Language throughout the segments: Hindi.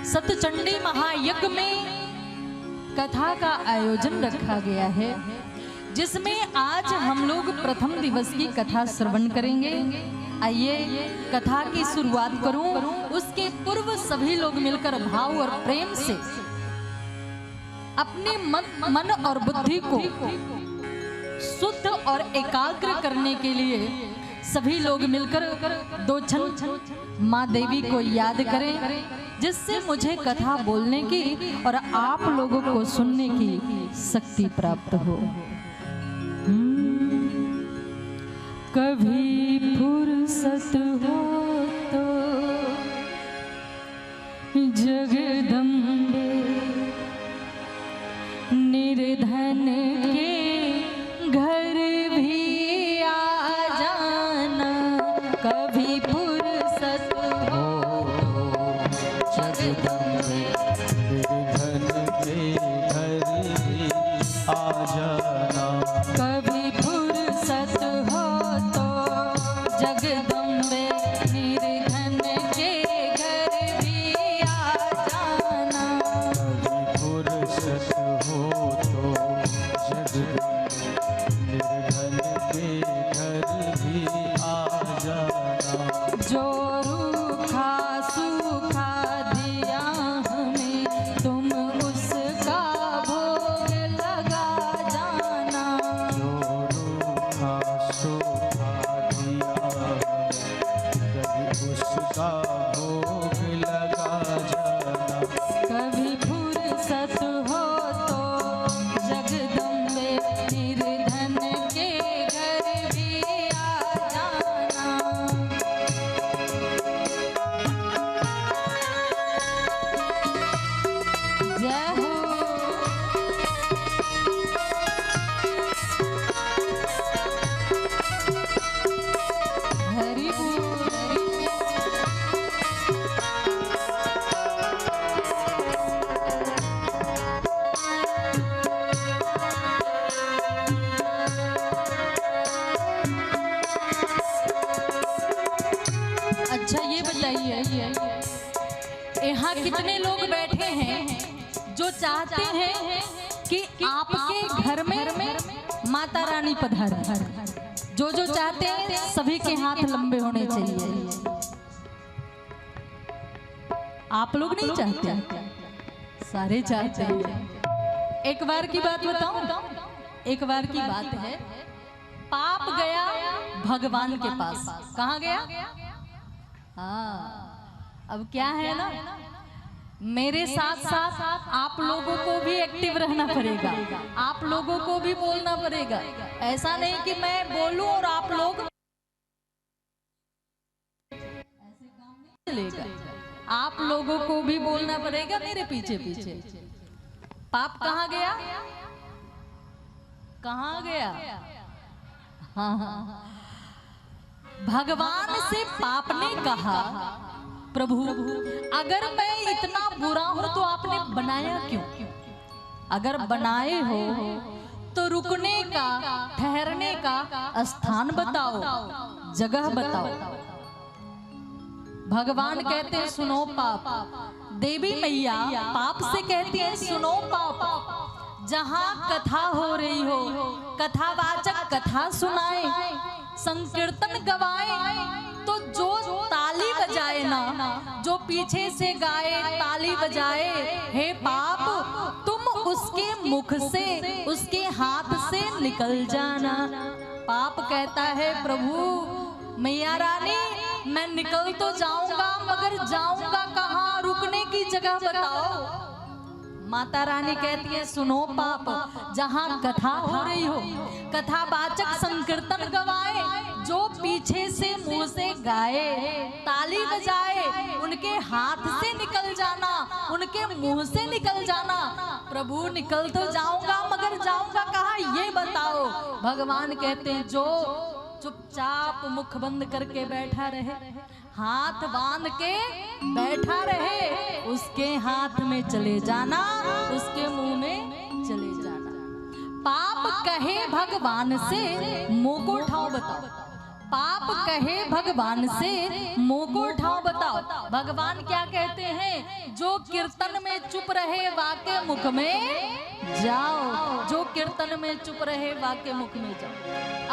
सतचंडी महायज्ञ में कथा का आयोजन रखा गया है, जिसमें आज हम लोग प्रथम दिवस की कथा श्रवण करेंगे। आइए कथा की शुरुआत करूं, उसके पूर्व सभी लोग मिलकर भाव और प्रेम से अपने मन और बुद्धि को शुद्ध और एकाग्र करने के लिए सभी लोग मिलकर दो क्षण माँ देवी को याद करें, जिससे मुझे कथा बोलने की और आप लोगों को सुनने की शक्ति प्राप्त हो। कभी फुर्सत हो तो जगदम्बे निर्धन के घर भी आ जाना। कभी फुर्सत हो जगदम्बे निर्धन के घर भी आ जाना। कभी फुर्सत हो तो जगदम्बे निर्धन के घर भी आ जाना। कभी फुर्सत हो तो जगदम्बे निर्धन के घर भी आ जाना। जो रूखा सूखा दिया हमें तुम उसका भोग लगा जाना। जो रूखा सूखा दिया कभी उसका भोग लगा जाना। कभी फुर्सत हो तो जगदम्बे निर्धन के घर भी आ जाना। जय हो। हरि बोल। अच्छा ये बताइए, यहाँ कितने लोग बैठे हैं जो चाहते हैं कि आपके घर में माता रानी पधारे? जो जो चाहते हैं सभी के हाथ लंबे होने चाहिए। आप लोग नहीं चाहते? सारे चाहते हैं। एक बार की बात बताऊं? एक बार की बात है, पाप गया भगवान के पास। कहाँ गया? हाँ, अब क्या है ना, मेरे साथ साथ आप लोगों को भी एक्टिव रहना पड़ेगा, आप लोगों को भी बोलना पड़ेगा। ऐसा नहीं कि मैं बोलूं और आप लोग, ऐसे काम नहीं चलेगा। आप लोगों को भी बोलना पड़ेगा मेरे पीछे पीछे। पाप कहाँ गया? कहाँ गया? हाँ हाँ, भगवान से पाप ने कहा, प्रभु अगर मैं इतना बुरा हूं तो आपने बनाया क्यों? अगर बनाए हो तो रुकने का, ठहरने का स्थान बताओ, जगह बताओ। भगवान कहते हैं सुनो पाप। देवी मैया पाप से कहती है सुनो पाप। जहां कथा हो रही हो, कथावाचक कथा सुनाए, संकीर्तन गवाए, तो जो ताली बजाए ना, जो पीछे से गाए ताली बजाए, हे पाप तुम उसके मुख से, उसके हाथ से निकल जाना। पाप कहता है प्रभु मैया रानी मैं निकल तो जाऊंगा, मगर जाऊंगा कहाँ? रुकने की जगह बताओ। माता रानी कहती है सुनो पाप, जहां कथा हो रही हो, कथावाचक संकीर्तन गवाए, जो पीछे से मुंह से गाए, ताली बजाए, उनके हाथ से निकल जाना, उनके मुंह से निकल जाना। प्रभु निकल तो जाऊंगा, मगर जाऊंगा कहाँ ये बताओ। भगवान कहते हैं जो चुपचाप मुख बंद करके बैठा रहे, हाथ बांध के बैठा रहे, उसके हाथ में चले जाना, उसके मुंह में चले जाना। पाप कहे भगवान से मुंह को उठाओ बताओ। पाप कहे भगवान से मुंह को उठाओ बताओ। भगवान क्या कहते हैं? जो कीर्तन में चुप रहे वाके मुख में जाओ। जो कीर्तन में चुप रहे वाके मुख में जाओ।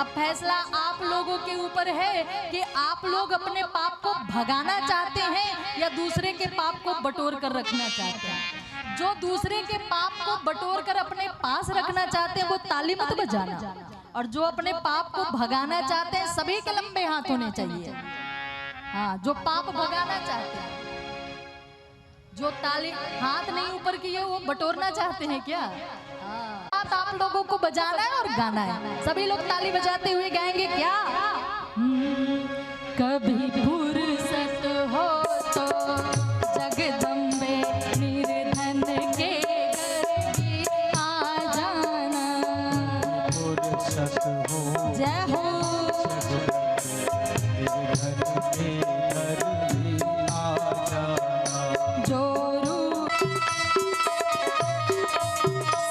अब फैसला आप लोगों के ऊपर है कि आप लोग अपने पाप को भगाना चाहते हैं या दूसरे के पाप को बटोर कर रखना चाहते हैं। जो दूसरे के पाप को बटोर कर अपने पास रखना चाहते हैं वो ताली मत बजाना, और जो अपने पाप को भगाना चाहते हैं सभी के लंबे हाथ होने चाहिए। हाँ, जो पाप भगाना चाहते हैं, जो ताली हाथ नहीं ऊपर किए वो बटोरना चाहते हैं क्या? हाँ, आप लोगों को बजाना है और गाना है। सभी लोग ताली बजाते हुए गाएंगे क्या? कभी फुर्सत हो तो जगदम्बे निर्धन के घर भी आ जाना। फुर्सत हो जय हो। निर्धन के घर भी आ जाना। जो रूप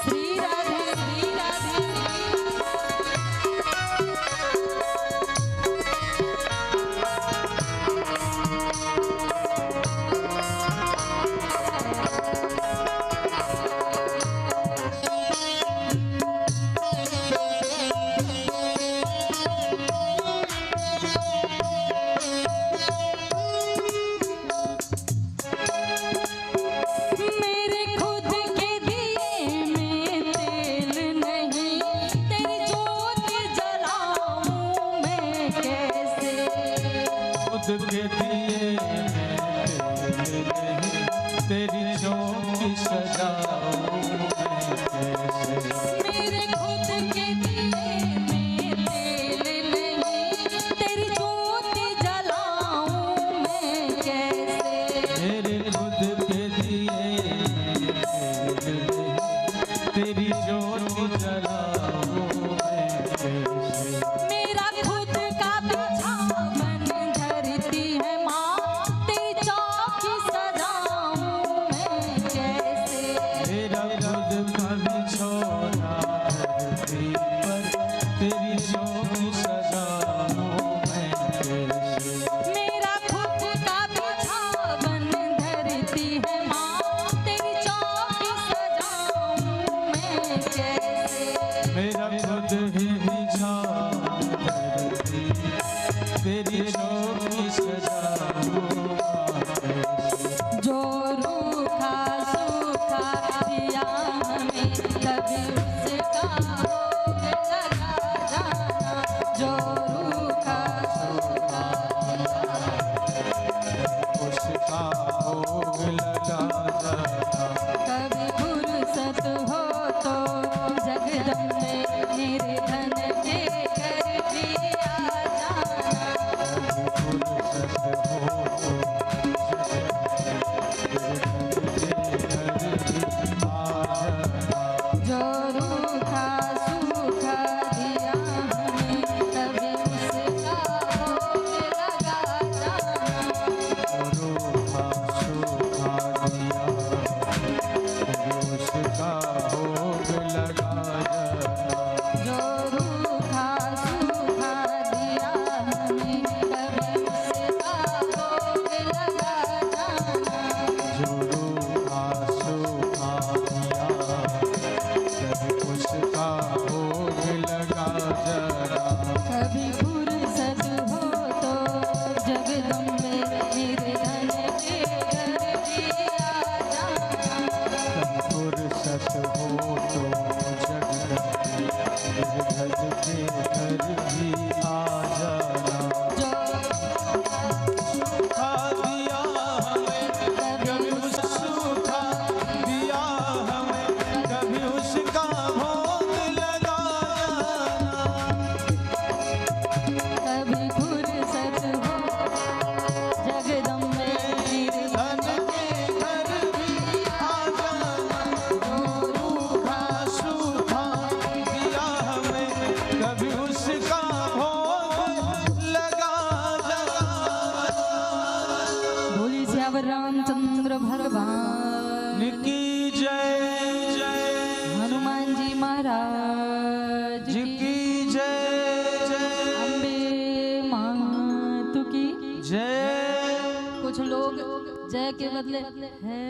श्री राधे श्री राधे। मेरे खुद के दिए में तेल नहीं, तेरी ज्योत जलाऊं मैं कैसे। खुद के दिए में तेल नहीं, तेरी ज्योति सजाऊं मैं कैसे। मेरे खुद के दिए में तेल नहीं, तेरी ज्योत जलाऊं मैं कैसे। मेरे खुद के दिए में तेल नहीं, तेरी ज्योति जलाऊं मैं कैसे। मेरा खुद का बिछावन धरती है माँ, तेरी चौकी सजाऊं मैं कैसे। मेरा खुद का बिछौना धरती पर, तेरी ज्योति सजाऊं मैं कैसे। मेरा खुद का बिछावन धरती है माँ, तेरी चौकी सजाऊं मैं कैसे। मेरा खुद ही बिछौना धरती, तेरी ज्योति सजाऊं मैं कैसे। जो रूखा सूखा दिया हमें कभी उसका भोग लगा जाना। जो रूखा सूखा उसका भोग लगा जाना। कभी फुर्सत हो तो जगदम्बे निर्धन के घर भी आ जाना। फुर्सत हो तो जो रूखा सूखा दिया हमें कभी उसका भोग लगा जाना। रूखा सूखा दिया, कभी उसका भोग लगा जाना। जो रूखा सूखा दिया हमें कभी उसका भोग लगा जाना। जो रूखा सूखा दिया, कभी उसका भोग लगा जाना। कभी फुर्सत हो तो जगदम्बे निर्धन के घर भी आ जाना। फुर्सत हो तो जगदम्बे निर्धन के घर भी आ जाना। जो सूखा दिया हमें, कभी उस सूखा दिया हमें, कभी उसका भोग लगा जाना। कभी फुर्सत हो जगदम्बे निर्धन धन के घर भी आ जाना। जो रूखा सूखा दिया हमें, कभी उसका भोग लगा जाना। बोली श्यावर रामचंद्र भगवान की जय जय, हनुमान जी महाराज जी की जय जय। अम्बे माँ बदले है।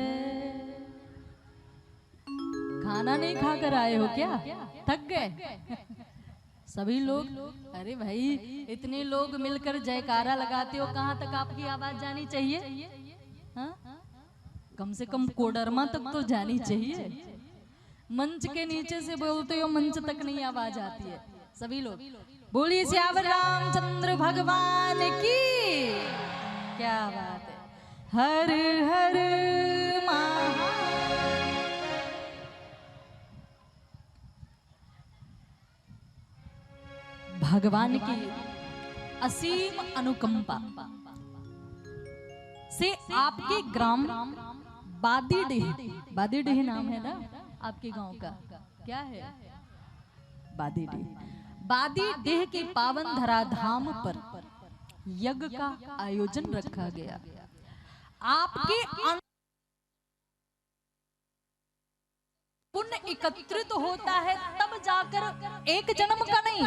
खाना नहीं खाकर आए हो क्या? थक गए सभी लोग? अरे भाई इतने लोग मिलकर जयकारा लगाते हो, कहाँ तक आपकी आवाज जानी चाहिए? हाँ? कम से कम कोडरमा तक तो जानी चाहिए। मंच के नीचे से बोलते हो, मंच तक नहीं आवाज आती है। सभी लोग बोलिए श्यावर रामचंद्र भगवान की। क्या बात है। हर हर भगवान की असीम अनुकंपा से आपके ग्राम बादीडीह नाम है ना आपके गांव का? क्या है? बादीडीह के पावन धरा धाम पर यज्ञ का आयोजन रखा गया। आपके पुण्य एकत्रित होता है तब जाकर एक जन्म का नहीं,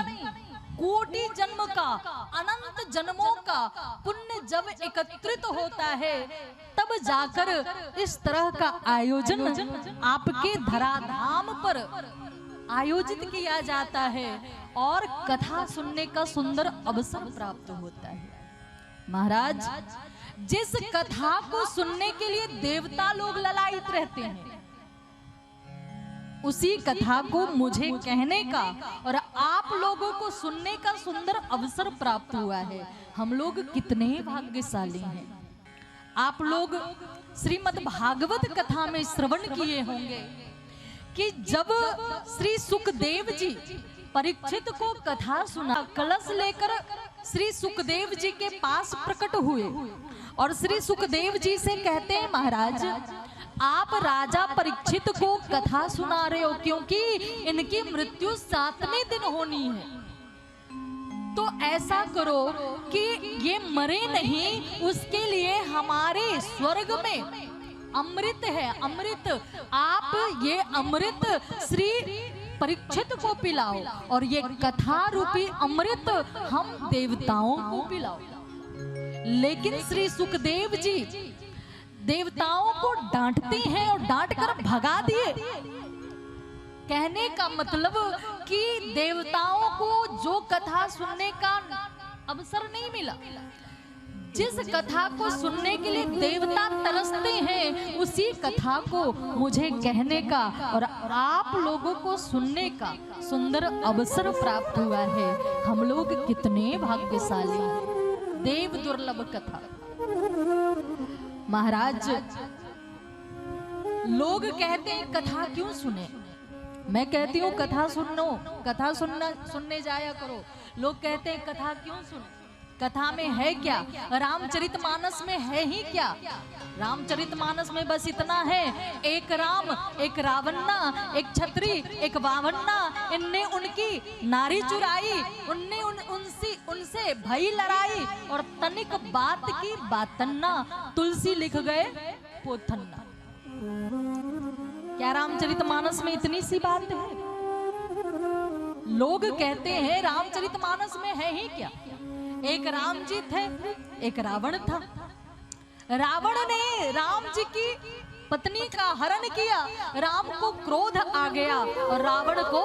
कोटि जन्म का, अनंत जन्मों का पुण्य जब एकत्रित होता है तब जाकर इस तरह का आयोजन आपके धराधाम पर आयोजित किया जाता है और कथा सुनने का सुंदर अवसर प्राप्त होता है। महाराज, जिस कथा को सुनने के लिए देवता लोग ललायित रहते हैं, उसी कथा को मुझे कहने का और आप लोगों को सुनने का सुंदर अवसर प्राप्त हुआ है। हम लोग कितने भाग्यशाली हैं। आप लोग श्रीमद् भागवत कथा में श्रवण किए होंगे कि जब श्री सुखदेव जी परीक्षित को कथा सुना, कलश लेकर श्री सुखदेव जी के पास प्रकट हुए और श्री सुखदेव जी से कहते हैं, महाराज आप राजा परीक्षित को कथा सुना रहे हो क्योंकि इनकी मृत्यु 7वें दिन होनी है, तो ऐसा करो कि ये मरे नहीं, उसके लिए हमारे स्वर्ग में अमृत है, अमृत, आप ये अमृत श्री परीक्षित को पिलाओ और ये कथा रूपी अमृत हम देवताओं को पिलाओ। लेकिन श्री सुखदेव जी देवताओं को डांटते हैं और डांट कर भगा दिए। कहने का मतलब कि देवताओं को जो कथा सुनने का अवसर नहीं मिला, जिस कथा को सुनने के लिए देवता तरसते हैं, उसी कथा को मुझे कहने का और आप लोगों को सुनने का सुंदर अवसर प्राप्त हुआ है। हम लोग कितने भाग्यशाली हैं। देव दुर्लभ कथा। महाराज, लोग कहते हैं कथा क्यों सुने? मैं कहती हूँ कथा सुनो, कथा सुनने जाया करो। लोग कहते हैं कथा क्यों सुने? कथा में है क्या? रामचरितमानस में है ही क्या? रामचरितमानस में बस इतना है, एक राम, एक रावन्ना, एक छत्री, एक वावन्ना, इनने उनकी नारी चुराई, उनने उनसे भई लड़ाई और तनिक बात की बातन्ना, तुलसी लिख गए पोथन्ना। क्या रामचरितमानस में इतनी सी बात है? लोग कहते हैं रामचरितमानस में है ही क्या? एक राम जी थे, एक रावण था। रावण ने राम जी की पत्नी का हरण किया, राम को क्रोध आ गया और रावण को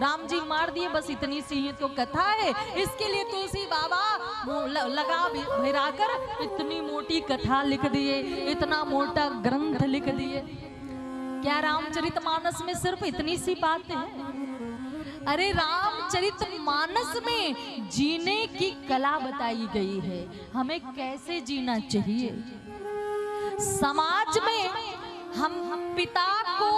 राम जी मार दिए। बस इतनी सी ही तो कथा है। इसके लिए तुलसी बाबा लगा भिराकर इतनी मोटी कथा लिख दिए, इतना मोटा ग्रंथ लिख दिए। क्या रामचरितमानस में सिर्फ इतनी सी बात है? अरे रामचरितमानस में जीने की कला बताई गई है, हमें कैसे जीना चाहिए। समाज में हम पिता को,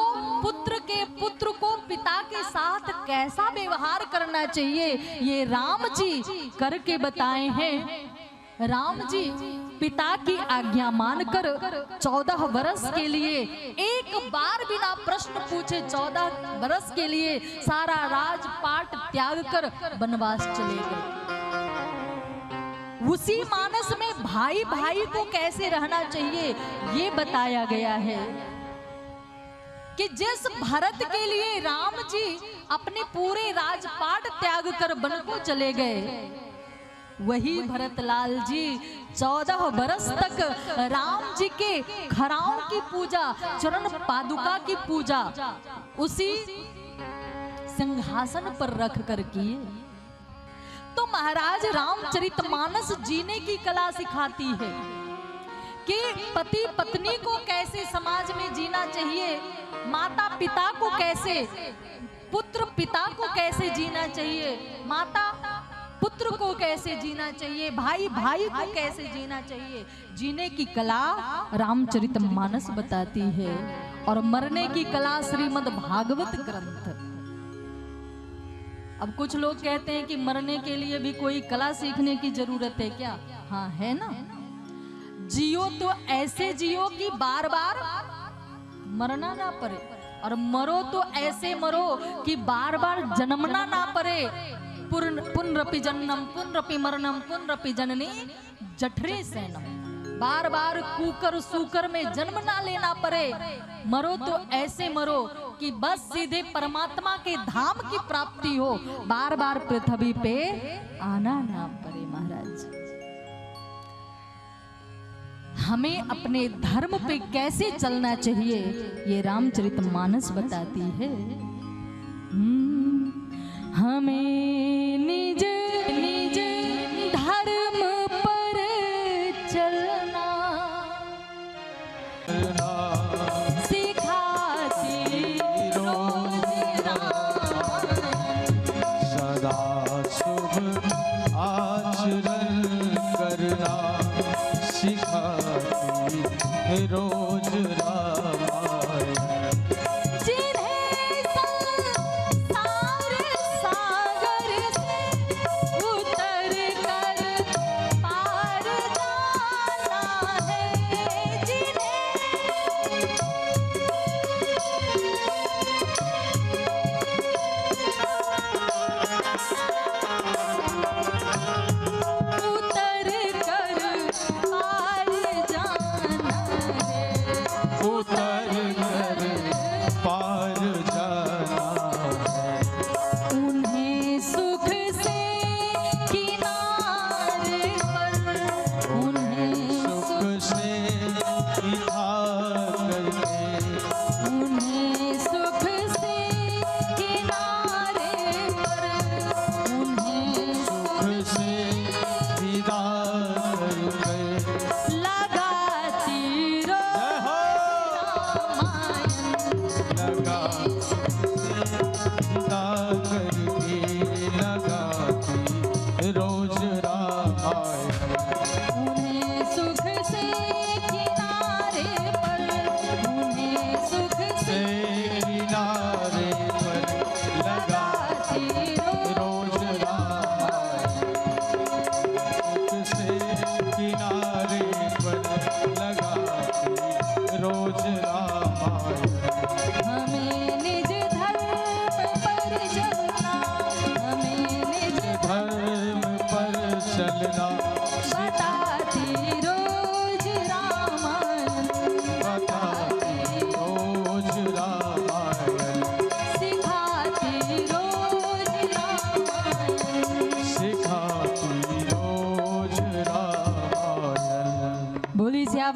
पुत्र को पिता के साथ कैसा व्यवहार करना चाहिए, ये राम जी करके बताए हैं। राम जी पिता की आज्ञा मानकर 14 वर्ष के लिए एक बार बिना प्रश्न पूछे 14 वर्ष के लिए सारा राजपाट त्याग कर वनवास चले गए। उसी मानस में भाई भाई को कैसे रहना चाहिए ये बताया गया है कि जिस भरत के लिए राम जी अपने पूरे राजपाट त्याग कर वन को चले गए, वही भरतलाल जी 14 बरस तक राम जी के खराओं की पूजा, चरण पादुका की पूजा उसी सिंहासन पर रख कर किए। तो महाराज रामचरितमानस जीने की कला सिखाती है कि पति पत्नी को कैसे समाज में जीना चाहिए, माता पिता को कैसे, पुत्र पिता को कैसे जीना चाहिए, माता पुत्र को कैसे जीना चाहिए, भाई भाई को कैसे जीना चाहिए। जीने की कला रामचरितमानस बताती है और मरने की कला श्रीमद् भागवत ग्रंथ। अब कुछ लोग कहते हैं कि मरने के लिए भी कोई कला सीखने की जरूरत है क्या? हाँ है ना। जियो तो ऐसे जियो कि बार बार मरना ना पड़े, और मरो तो ऐसे मरो कि बार बार जन्मना ना पड़े। पुनरपि जन्नम पुनरपि मरणम पुनरपि जननी जठरे सैनम। बार बार कूकर सूकर में जन्म ना लेना पड़े। मरो तो ऐसे मरो कि बस सीधे परमात्मा के धाम की प्राप्ति हो, बार बार पृथ्वी पे आना ना पड़े। महाराज हमें अपने धर्म पे कैसे चलना चाहिए ये रामचरितमानस बताती है। हमें निज निज धर्म पर चलना सिखाती रोज सदा शुभ आचरण करना सिखाती है रोज रामायण।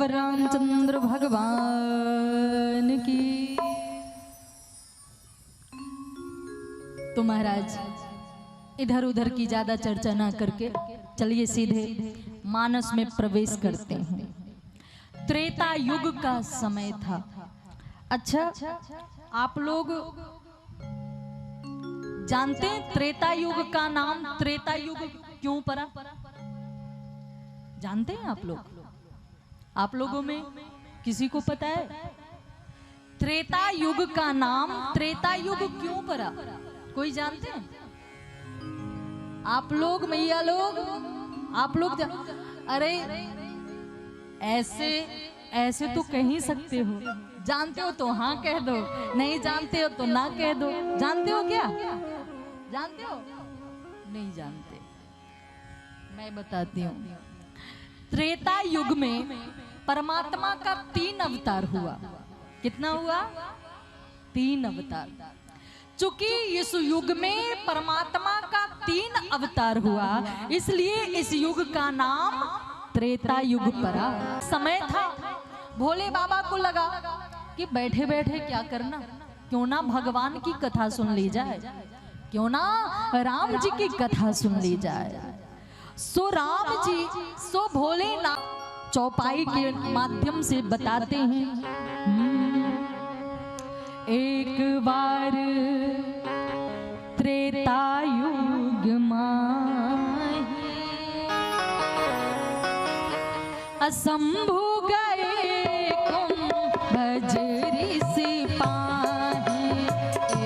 रामचंद्र भगवान की। तो महाराज इधर उधर की ज्यादा चर्चा ना करके चलिए सीधे मानस में प्रवेश करते हैं। त्रेता युग का समय था। अच्छा, आप लोग जानते हैं त्रेता युग का नाम त्रेता युग क्यों पड़ा? जानते हैं आप लोग? आप लोगों में किसी को पता है त्रेता युग का नाम त्रेता युग क्यों पड़ा? कोई जानते हैं? आप लोग मैया लोग, आप लोग अरे ऐसे ऐसे तो कह ही सकते हो। जानते हो तो हाँ कह दो, नहीं जानते हो तो ना कह दो। जानते हो क्या? जानते हो? नहीं जानते। मैं बताती हूँ। त्रेता युग में परमात्मा का 3 अवतार हुआ। कितना हुआ? 3 अवतार। चूंकि इस युग में परमात्मा का 3 अवतार हुआ, इसलिए इस युग का नाम त्रेता युग पड़ा। समय था, भोले बाबा को लगा कि बैठे बैठे क्या करना, क्यों ना भगवान की कथा सुन ली जाए, क्यों ना राम जी की कथा सुन ली जाए। सो राम जी, सो भोलेनाथ चौपाई के माध्यम से बताते हैं, एक बार त्रेता युग माही असंभु गए कुंभज ऋषि पाही।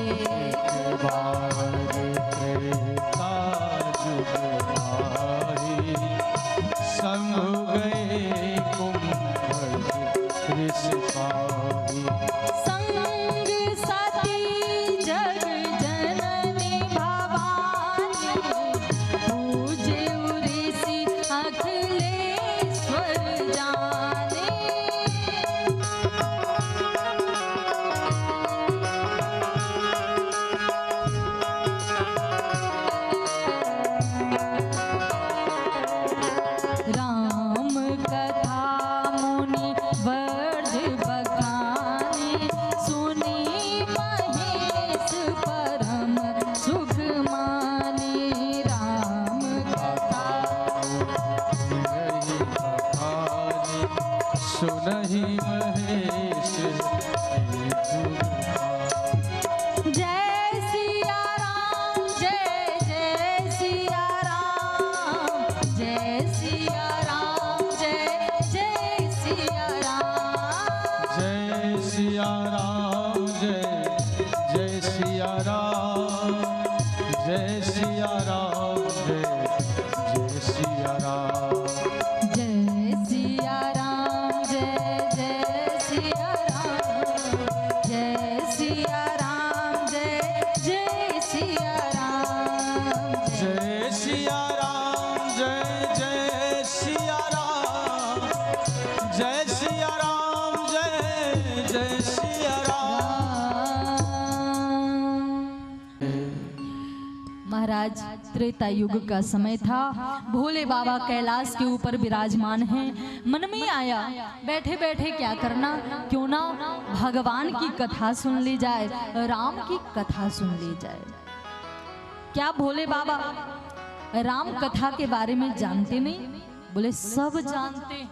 एक बार त्रेता युग माही संग गए कुंभज ऋषि पाही। सुनहि महेश जय सिया राम, जय जय सिया राम, जय सिया राम, जय जय सिया राम, जय सिया राम, जय जय सिया राम, जय सिया राम, जय जय सिया राम, जय सिया राम, जय जय सिया राम, जय सिया राम, जय जय सिया राम, जय सिया राम, जय जय सिया राम, जय सिया राम, जय जय सिया राम। महाराज त्रेता युग का समय था, भोले बाबा कैलाश के ऊपर विराजमान हैं। मन में आया बैठे बैठे क्या करना, क्यों ना भगवान की कथा सुन ली जाए, राम की कथा सुन ली जाए। क्या भोले बाबा राम कथा के बारे में जानते नहीं? बोले सब जानते हैं,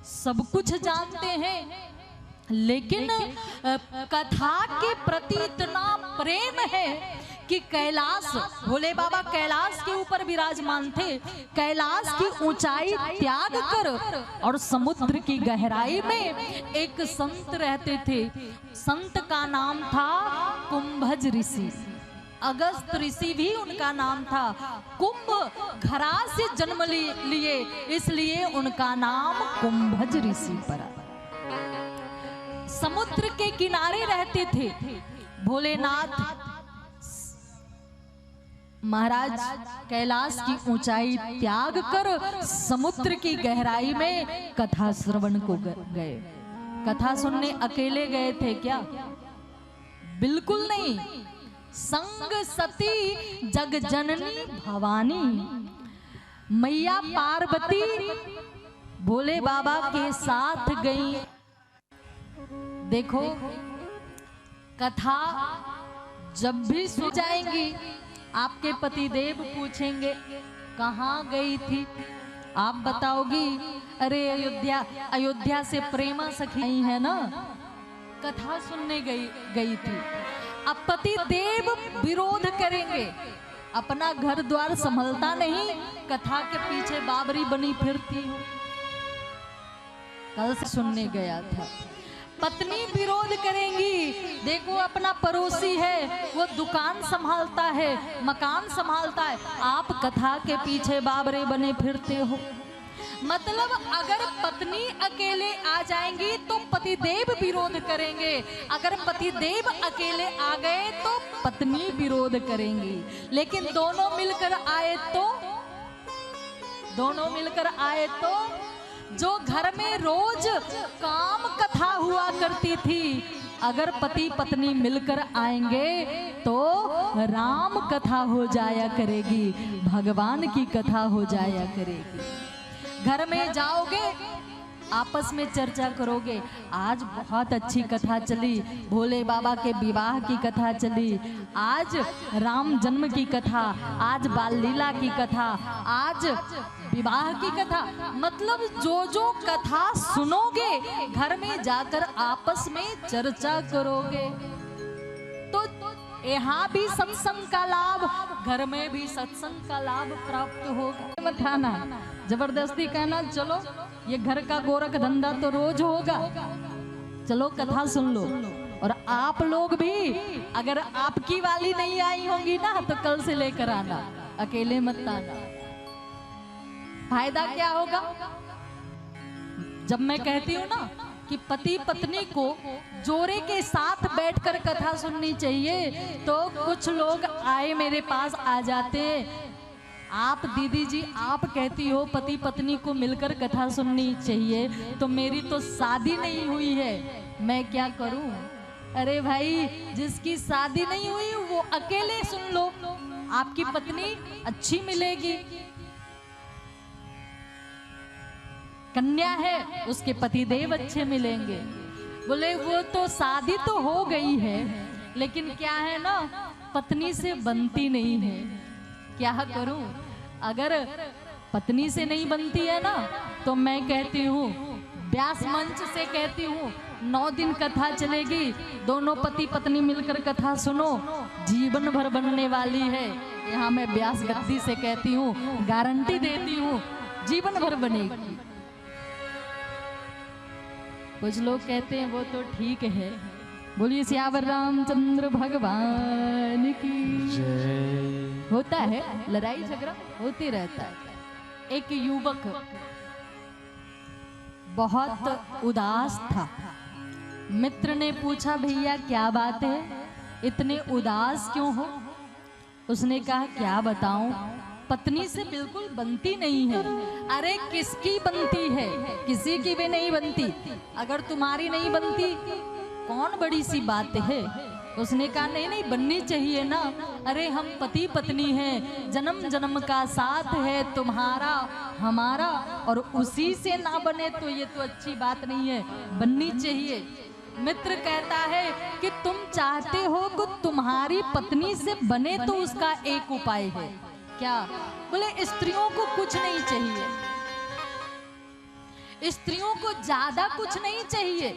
सब कुछ जानते हैं, लेकिन कथा के प्रति इतना प्रेम है कि कैलाश, भोले बाबा कैलाश के ऊपर विराजमान थे, कैलाश की ऊंचाई त्याग कर और समुद्र की गहराई में एक संत रहते थे। संत का नाम था कुंभज ऋषि, अगस्त ऋषि भी उनका नाम था। कुंभ घरा से जन्म लिए, इसलिए उनका नाम कुंभज ऋषि पड़ा। समुद्र के किनारे रहते थे भोलेनाथ महाराज, कैलाश की ऊंचाई त्याग कर समुद्र की गहराई में कथा श्रवण को गए। कथा सुनने अकेले गए थे क्या? बिल्कुल नहीं। संग सती जग जननी भवानी मैया पार्वती भोले बाबा के साथ गई। देखो, कथा जब भी सुन जाएंगी आपके पतिदेव पूछेंगे कहाँ गई थी, आप बताओगी अरे अयोध्या से प्रेमा सखी आई है ना, कथा सुनने गई थी। अब पतिदेव विरोध करेंगे, अपना घर द्वार संभलता नहीं, कथा के पीछे बाबरी बनी फिरती हूँ। कल से सुनने गया था, पत्नी विरोध करेंगी, देखो अपना पड़ोसी है, वो दुकान संभालता है, मकान संभालता है, आप कथा के पीछे बाबरे बने फिरते हो। मतलब अगर पत्नी अकेले आ जाएंगी तो पतिदेव विरोध करेंगे, अगर पतिदेव अकेले आ गए तो पत्नी विरोध करेंगी। लेकिन दोनों मिलकर आए तो जो घर में रोज काम कथा हुआ करती थी, अगर पति पत्नी मिलकर आएंगे तो राम कथा हो जाया करेगी, भगवान की कथा हो जाया करेगी। घर में जाओगे, आपस में चर्चा करोगे। आज बहुत अच्छी कथा चली, भोले बाबा के विवाह की कथा चली, आज राम जन्म की कथा, आज बाल लीला की कथा, आज विवाह की कथा। मतलब जो जो कथा सुनोगे घर में जाकर आपस में चर्चा करोगे तो यहाँ भी सत्संग का लाभ, घर में भी सत्संग का लाभ प्राप्त होगा। मत आना जबरदस्ती कहना चलो ये घर का गोरख धंधा तो रोज होगा, चलो कथा सुन लो। और आप लोग भी अगर आपकी वाली नहीं आई होंगी ना तो कल से लेकर आना, अकेले मत आना। फायदा क्या होगा? जब मैं कहती हूँ ना कि पति पत्नी को जोड़े के साथ बैठकर कथा सुननी चाहिए, तो कुछ लोग आए मेरे पास आ जाते, आप दीदी जी आप कहती हो पति पत्नी को मिलकर कथा सुननी चाहिए, तो मेरी तो शादी नहीं हुई है, मैं क्या करूं? अरे भाई जिसकी शादी नहीं हुई वो अकेले सुन लो, आपकी पत्नी अच्छी मिलेगी। कन्या है उसके पतिदेव अच्छे मिलेंगे। बोले वो तो शादी तो हो गई है लेकिन क्या है ना पत्नी से बनती नहीं है, क्या करूं? अगर पत्नी से नहीं बनती है ना तो मैं कहती हूँ व्यास मंच से कहती हूँ 9 दिन कथा चलेगी, दोनों पति पत्नी मिलकर कथा सुनो, जीवन भर बनने वाली है। यहाँ मैं व्यास गद्दी से कहती हूँ, गारंटी देती हूँ जीवन भर बनेगी। कुछ लोग कहते हैं वो तो ठीक है। बोलिए सियावर रामचंद्र भगवान की जय। होता है लड़ाई झगड़ा होते रहता है। एक युवक बहुत उदास था, मित्र ने पूछा भैया क्या बात है, इतने उदास क्यों हो? उसने कहा क्या बताऊं, पत्नी से बिल्कुल बनती नहीं है। अरे किसकी बनती है? किसी की भी नहीं बनती। अगर तुम्हारी नहीं बनती कौन बड़ी सी बात है? उसने कहा नहीं नहीं बननी चाहिए ना। अरे हम पति पत्नी हैं, जन्म जन्म का साथ है तुम्हारा हमारा, और उसी से ना बने तो ये तो अच्छी बात नहीं है, बननी चाहिए। मित्र कहता है कि तुम चाहते हो कि तुम्हारी पत्नी से बने तो उसका एक उपाय है। क्या? बोले स्त्रियों को कुछ नहीं चाहिए, स्त्रियों को ज्यादा कुछ नहीं चाहिए,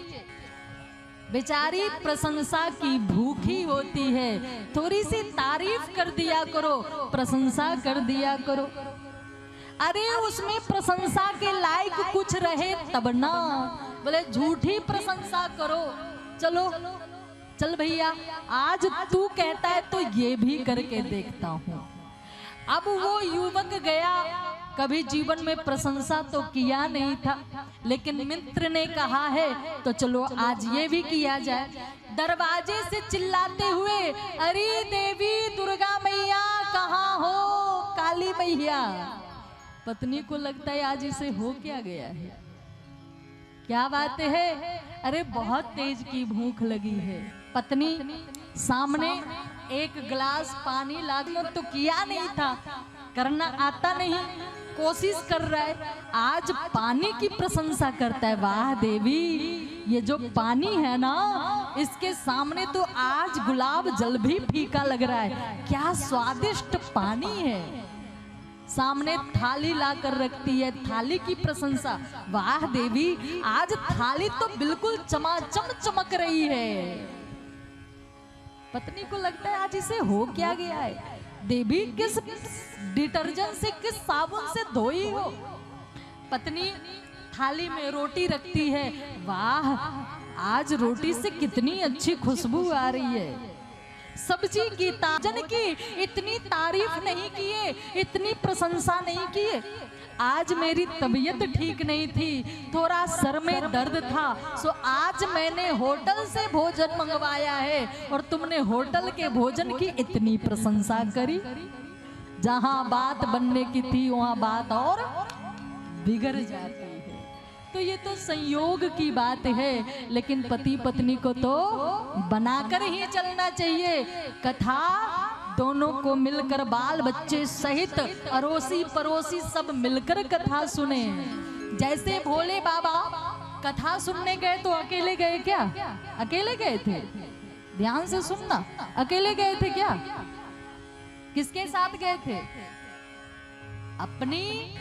बेचारी प्रशंसा की भूखी होती है, थोड़ी सी तारीफ कर दिया करो, प्रशंसा कर दिया करो। अरे उसमें प्रशंसा के लायक कुछ रहे तब ना, बोले झूठी प्रशंसा करो। चलो चल भैया आज तू कहता है तो ये भी करके देखता हूँ। अब वो युवक गया, कभी जीवन में प्रशंसा तो किया नहीं था, लेकिन मित्र ने कहा है तो चलो आज ये भी किया जाए। दरवाजे से चिल्लाते हुए अरे देवी दुर्गा मैया कहाँ हो, काली मैया। पत्नी को लगता है आज इसे हो क्या गया है, क्या बात है? अरे बहुत तेज की भूख लगी है। पत्नी सामने एक गिलास पानी लाने तो किया नहीं था, करना आता नहीं, कोशिश कर रहा है, आज पानी की प्रशंसा करता है। वाह देवी ये जो पानी है ना इसके सामने तो आज गुलाब जल भी फीका लग रहा है, क्या स्वादिष्ट पानी है। सामने थाली ला कर रखती है, थाली की प्रशंसा। वाह देवी आज थाली तो बिल्कुल चमाचम चमक रही है। पत्नी को लगता है आज इसे हो क्या गया है, देवी किस डिटर्जेंट से किस साबुन से धोई हो। पत्नी थाली में रोटी रखती है, वाह आज रोटी से कितनी अच्छी खुशबू आ रही है। सब्जी की ताजन की इतनी तारीफ नहीं किए, इतनी प्रशंसा नहीं किए। आज मेरी तबीयत ठीक नहीं थी, थोड़ा सर में दर्द था, सो आज मैंने होटल से भोजन मंगवाया है और तुमने होटल के भोजन की इतनी प्रशंसा करी। जहां बात बनने की थी वहां बात और बिगड़ जाती है। तो ये तो संयोग की बात है, लेकिन पति पत्नी को तो बनाकर ही चलना चाहिए। कथा दोनों को मिलकर, बाल बच्चे सहित अड़ोसी पड़ोसी सब मिलकर कथा सुने। जैसे भोले बाबा कथा सुनने गए तो अकेले गए क्या? अकेले गए थे? ध्यान से सुनना, अकेले गए थे क्या? किसके साथ गए थे? अपनी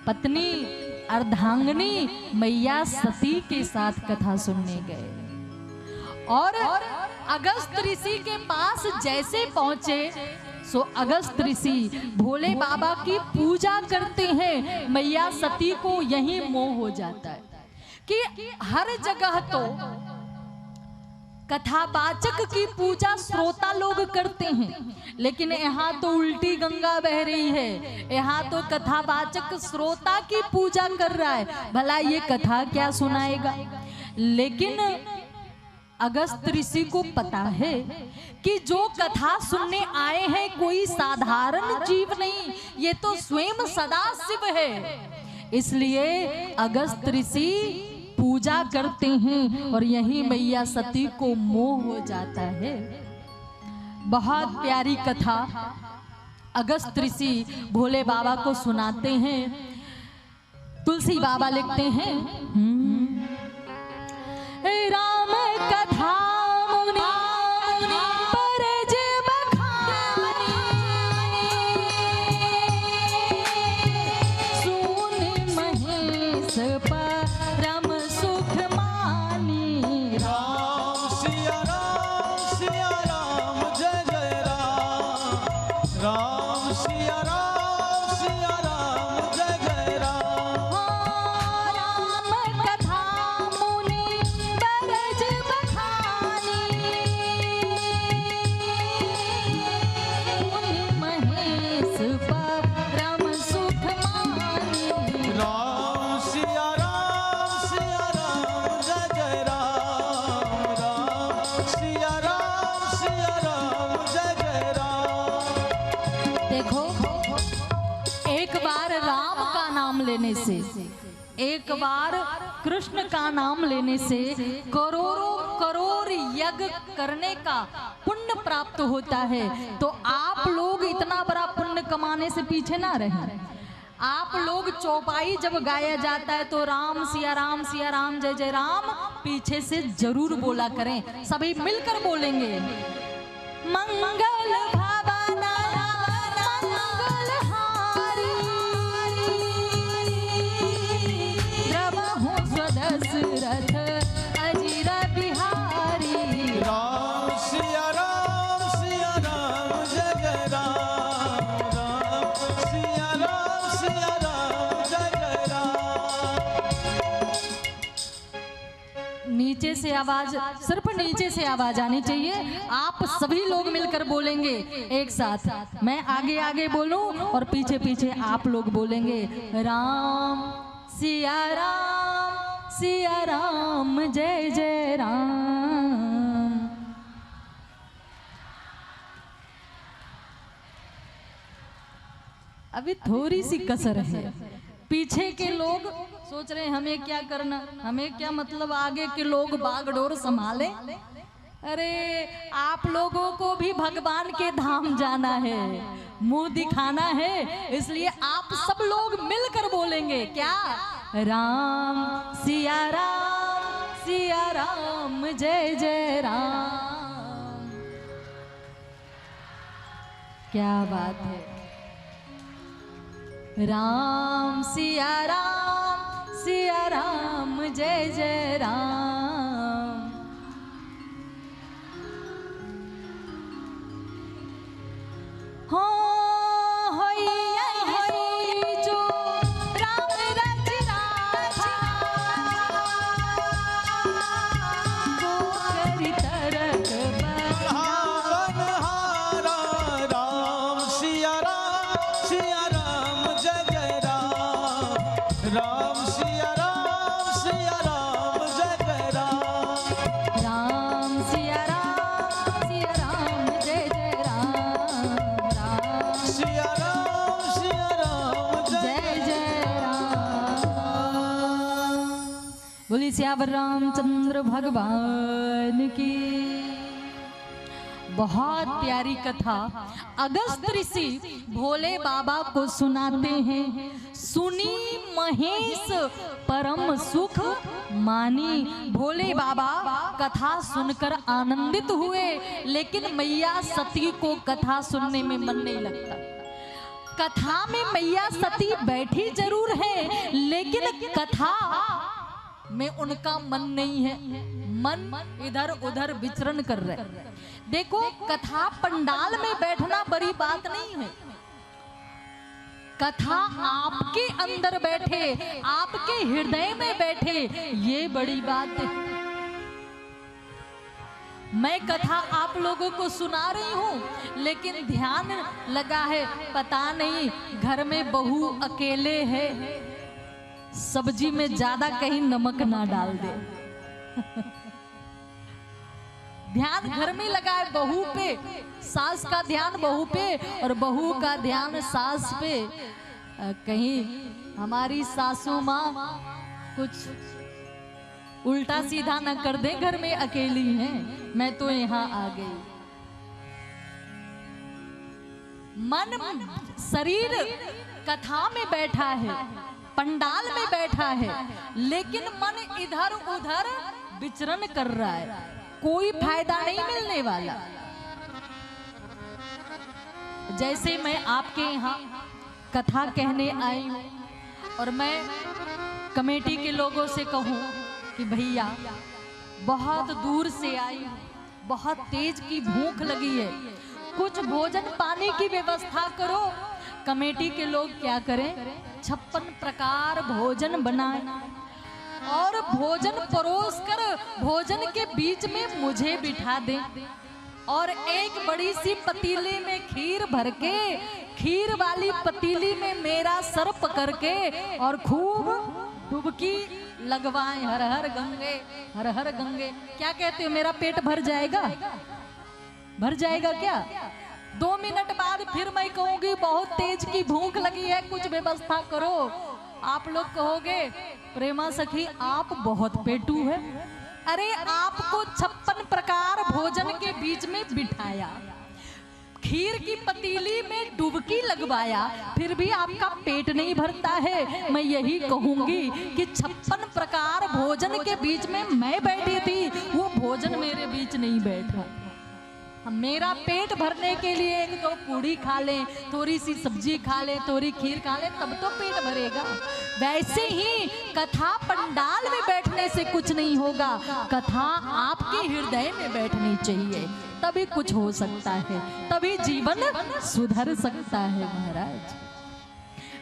पत्नी अर्धांगिनी मैया सती के साथ कथा सुनने गए। और अगस्त ऋषि के पास जैसे पहुंचे, सो अगस्त ऋषि भोले बाबा की पूजा करते हैं। मैया सती को यही मोह हो जाता है कि हर जगह तो कथावाचक की पूजा श्रोता लोग करते हैं, लेकिन यहाँ तो उल्टी गंगा बह रही है। यहाँ तो कथावाचक श्रोता की पूजा कर रहा है। भला ये कथा क्या सुनाएगा? लेकिन अगस्त ऋषि को पता है कि जो कथा सुनने आए हैं कोई साधारण जीव नहीं, ये तो स्वयं सदाशिव है। इसलिए अगस्त ऋषि पूजा करते हैं और यही मैया सती को मोह हो जाता है। बहुत प्यारी कथा अगस्त ऋषि भोले बाबा को सुनाते हैं। तुलसी बाबा लिखते हैं, राम कथा मुनि परज बखानी, सुन महेश परम सुख मानी। राम सिया राम जय जय राम। राम सिया राम जय जय राम। राम कथा मुनि परज बखानी, सुन महेश परम सुख मानी। राम सिया राम जय जय राम। राम सिया राम जय जय राम। देखो, एक बार राम का नाम लेने से, एक बार कृष्ण का नाम लेने से करोड़ों करोड़ यज्ञ करने का पुण्य प्राप्त होता है। तो आप लोग इतना बड़ा पुण्य कमाने से पीछे ना रहें। आप लोग चौपाई जब गाया जाता है तो राम सिया राम जय जय राम पीछे से जरूर बोला करें। सभी मिलकर बोलेंगे, मंगल भावना मंगल हारी, द्रवहु स्वदशरथ अजिर बिहारी। राम सिया राम जय जय राम। राम सिया राम जय जय राम। नीचे से आवाज, सिर्फ नीचे से आवाज आनी चाहिए। आप सभी लोग मिलकर बोलेंगे एक साथ। मैं आगे आगे बोलूं और पीछे पीछे आप लोग बोलेंगे, राम सिया राम जय जय राम। अभी थोड़ी सी कसर है। पीछे के लोग सोच रहे हैं हमें क्या करना, हमें क्या मतलब आगे के लोग बागडोर संभाले। अरे आप लोगों को भी भगवान के धाम जाना है, मुंह दिखाना है, इसलिए आप सब लोग मिलकर बोलेंगे क्या? राम सिया राम जय जय राम। क्या बात है। राम सिया राम जय जय राम। हो होई जो राम रच राजा, को करी तरक बनहारा। राम सिया राम जय जय राम। राम सिया राम जय जय बोले श्यावर रामचंद्र भगवान की। बहुत प्यारी कथा अगस्त ऋषि भोले बाबा को सुनाते हैं। सुनी महेश परम सुख मानी। भोले बाबा कथा सुनकर आनंदित हुए, लेकिन मैया सती को कथा सुनने में मन नहीं लगता। कथा में मैया सती बैठी जरूर है, लेकिन कथा में उनका मन नहीं है। मन इधर उधर विचरण कर रहे। देखो, कथा पंडाल में बैठना बड़ी बात नहीं है। कथा आपके अंदर बैठे, आपके हृदय में बैठे, ये बड़ी बात है। मैं कथा आप लोगों को सुना रही हूँ, लेकिन ध्यान लगा है, पता नहीं घर में बहू अकेले है, सब्जी में ज्यादा कहीं नमक ना डाल दे। ध्यान घर में लगा है बहू पे, सास का ध्यान बहू पे और बहू का ध्यान सास पे। कहीं हमारी सासू माँ कुछ उल्टा सीधा न कर दे, घर में अकेली हैं, मैं तो यहाँ आ गई। मन शरीर कथा में बैठा है, पंडाल में बैठा है, लेकिन मन इधर उधर विचरण कर रहा है, कोई फायदा नहीं मिलने वाला। जैसे मैं आपके यहाँ कथा कहने आई हूँ और मैं कमेटी के लोगों से कहूँ कि भैया बहुत दूर से आई हूँ, बहुत तेज की भूख लगी है, कुछ भोजन पानी की व्यवस्था करो। कमेटी के लोग क्या करें, 56 प्रकार भोजन बनाएं और भोजन परोसकर भोजन के बीच में मुझे बिठा दें और एक बड़ी सी पतीली में खीर भर के, खीर वाली पतीली में मेरा सर पकड़ के और खूब डुबकी लगवाएं, हर हर गंगे हर हर गंगे। क्या कहते हो, मेरा पेट भर जाएगा? भर जाएगा क्या? 2 मिनट बाद फिर मैं कहूंगी बहुत तेज की भूख लगी है, कुछ व्यवस्था करो। आप लोग कहोगे प्रेमा सखी आप बहुत पेटू है। अरे आपको 56 प्रकार भोजन के बीच में बिठाया, खीर की पतीली में डुबकी लगवाया, फिर भी आपका पेट नहीं भरता है। मैं यही कहूंगी कि 56 प्रकार भोजन के बीच में मैं बैठी थी, वो भोजन मेरे बीच नहीं बैठा। मेरा पेट भरने के लिए 1-2 पूड़ी खा लें, थोड़ी सी सब्जी खा लें, थोड़ी खीर खा लें, तब तो पेट भरेगा। वैसे ही कथा पंडाल में बैठने से कुछ नहीं होगा, कथा आपके हृदय में बैठनी चाहिए, तभी कुछ हो सकता है, तभी जीवन सुधर सकता है महाराज।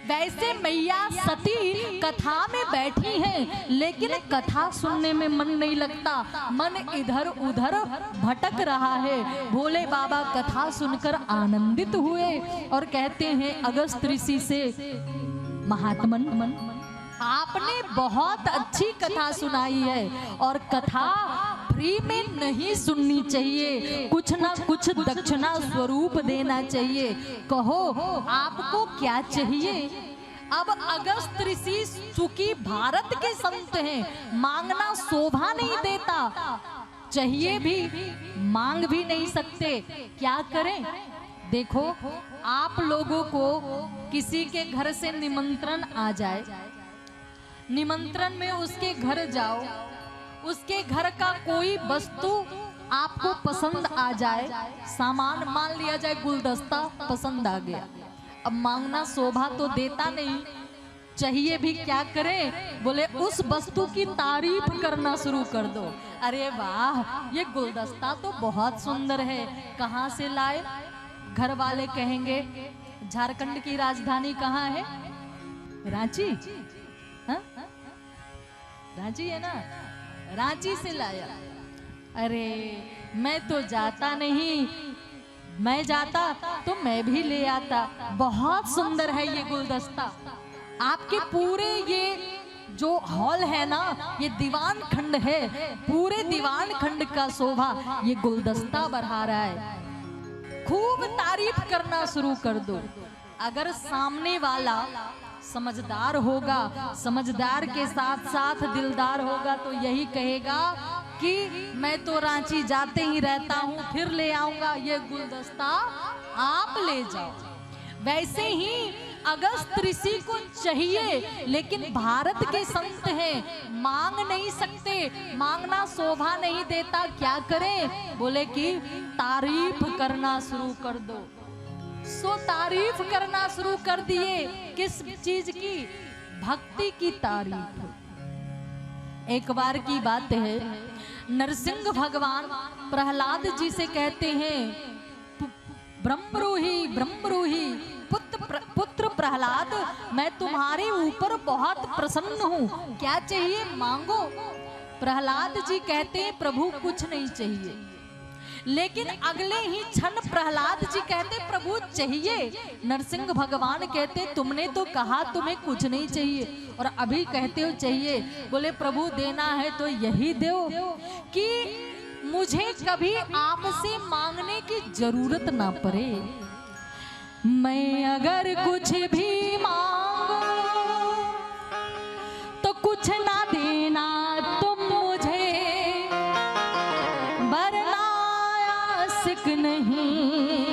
वैसे मैया सती कथा में बैठी हैं, लेकिन कथा सुनने में मन नहीं लगता, मन इधर उधर भटक रहा है। भोले बाबा कथा सुनकर आनंदित हुए और कहते हैं अगस्त ऋषि से, महात्मन आपने बहुत अच्छी कथा सुनाई है और कथा फ्री में नहीं सुननी चाहिए, कुछ ना कुछ दक्षिणा स्वरूप देना चाहिए। कहो आपको क्या चाहिए? अब अगस्त ऋषि चूंकि भारत के संत हैं, मांगना शोभा नहीं देता, चाहिए भी मांग भी नहीं सकते, क्या करें? देखो आप लोगों को किसी के घर से निमंत्रण आ जाए, निमंत्रण में उसके घर जाओ, उसके घर का कोई वस्तु आपको पसंद आ जाए, सामान मान लिया जाए गुलदस्ता पसंद आ गया, अब मांगना शोभा तो देता नहीं, चाहिए भी क्या करें? बोले उस वस्तु की तारीफ करना शुरू कर दो। अरे वाह ये गुलदस्ता तो बहुत सुंदर है, कहाँ से लाए? घर वाले कहेंगे झारखंड की राजधानी कहाँ है? रांची। हाँ? रांची है ना, रांची से लाया। अरे मैं तो जाता नहीं, मैं जाता तो मैं भी ले आता, बहुत सुंदर है ये गुलदस्ता। आपके पूरे ये जो हॉल है ना, ये दीवान खंड है, पूरे दीवान खंड का शोभा ये गुलदस्ता बढ़ा रहा है, खूब तारीफ करना शुरू कर दो। अगर सामने वाला समझदार होगा, समझदार के साथ साथ दिलदार होगा तो यही कहेगा कि मैं तो रांची जाते ही रहता हूँ, फिर ले आऊंगा, ये गुलदस्ता आप ले जाओ। वैसे ही अगस्त ऋषि को चाहिए, लेकिन भारत के संत हैं, मांग नहीं सकते, मांगना शोभा नहीं देता, क्या करें? बोले कि तारीफ करना शुरू कर दो। सो तारीफ करना शुरू कर दिए। किस चीज की? भक्ति की तारीफ। एक बार की बात है, नरसिंह भगवान प्रहलाद जी से कहते हैं, ब्रह्मरूही ब्रह्मरूही पुत्र प्रहलाद, मैं तुम्हारे ऊपर बहुत प्रसन्न हूँ, क्या चाहिए मांगो। प्रहलाद जी कहते हैं, प्रभु कुछ नहीं चाहिए। लेकिन अगले ही क्षण प्रहलाद जी कहते, प्रभु चाहिए। नरसिंह भगवान कहते, तुमने तो कहा तुम्हें कुछ नहीं चाहिए और अभी कहते हो चाहिए। बोले प्रभु देना है तो यही दो कि मुझे कभी आपसे मांगने की जरूरत ना पड़े। मैं अगर कुछ भी मांगू तो कुछ ना देना तुम मुझे, वरना आशिक नहीं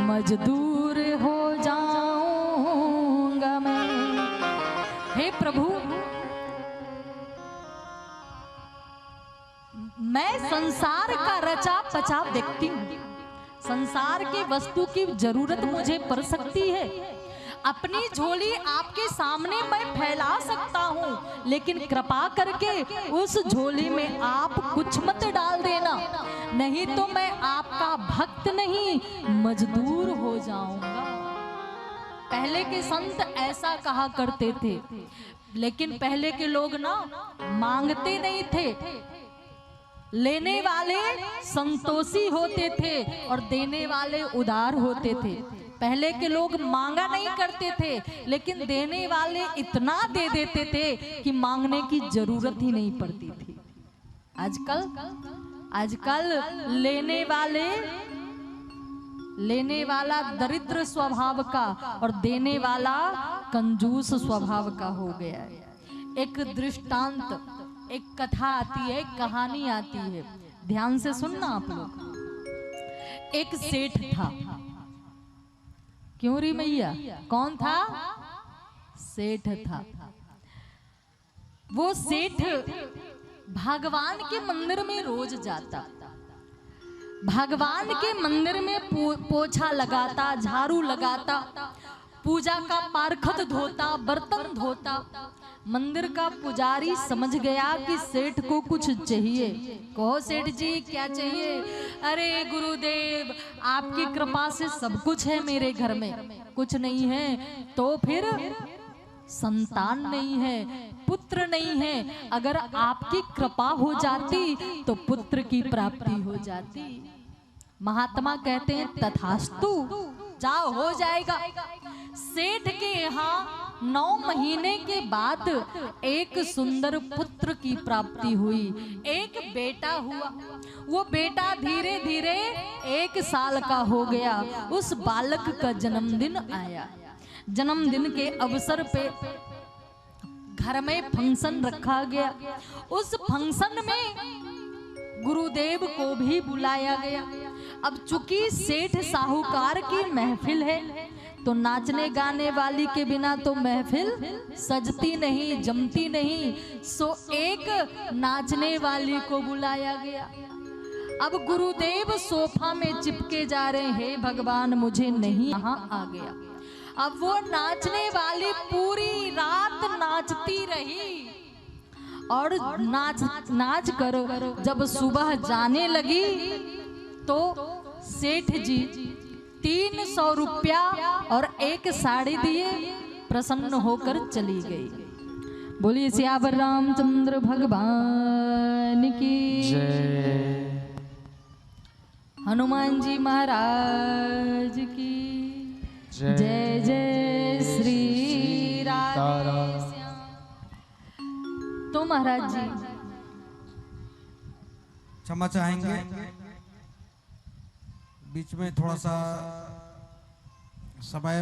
मजदूर हो जाऊंगा मैं। हे प्रभु, मैं संसार का रचा पचा व्यक्ति हूँ, संसार की वस्तु की जरूरत मुझे पड़ सकती है, अपनी झोली आपके सामने मैं फैला सकता हूँ, लेकिन कृपा करके उस झोली में आप कुछ मत डाल देना, नहीं तो मैं आपका भक्त नहीं मजदूर हो जाऊंगा। पहले के संत ऐसा कहा करते थे, लेकिन पहले के लोग ना मांगते नहीं थे, लेने वाले संतोषी होते थे और देने वाले उदार होते थे। पहले के लोग मांगा नहीं करते थे, लेकिन देने वाले इतना दे देते थे कि मांगने की जरूरत ही नहीं पड़ती थी। आजकल लेने वाला दरिद्र स्वभाव का और देने वाला कंजूस स्वभाव का हो गया है। एक दृष्टांत, एक कथा आती है, एक कहानी आती है, ध्यान से सुनना आप लोग। एक सेठ था। क्यों री मैया? कौन था? सेठ था। वो सेठ भगवान के मंदिर में रोज जाता, भगवान के मंदिर में पोछा लगाता, झाड़ू लगाता, पूजा का पारखत धोता, बर्तन धोता। मंदिर का पुजारी समझ गया कि सेठ को कुछ चाहिए। कहो सेठ जी क्या चाहिए? अरे गुरुदेव आपकी कृपा से सब कुछ है मेरे घर में। कुछ नहीं है तो फिर संतान नहीं है, पुत्र नहीं है, अगर आपकी कृपा हो जाती तो पुत्र की प्राप्ति हो जाती। महात्मा कहते हैं तथास्तु, जाओ हो जाएगा। सेठ के यहाँ 9 महीने के बाद एक सुंदर पुत्र की प्राप्ति हुई, एक बेटा हुआ। वो बेटा धीरे धीरे 1 साल का हो गया। उस बालक का जन्मदिन आया। जन्मदिन के अवसर पे घर में फंक्शन रखा गया। उस फंक्शन में गुरुदेव को भी बुलाया गया। अब चूंकि सेठ साहूकार की महफिल है तो नाचने गाने वाली के बिना तो महफिल सजती नहीं, जमती नहीं। सो एक नाचने वाली को बुलाया गया। अब गुरुदेव सोफा में चिपके जा रहे हैं, हे भगवान मुझे नहीं यहाँ आ गया। अब वो नाचने वाली पूरी रात नाचती रही और नाच कर जब सुबह जाने लगी तो सेठ जी 300 रुपया और 1 साड़ी दिए, प्रसन्न होकर चली गई। बोलिए सियावर रामचंद्र भगवान की जय, हनुमान जी महाराज की जय। जय श्री राधे श्याम। तो महाराज जी क्षमा चाहेंगे, बीच में थोड़ा सा समय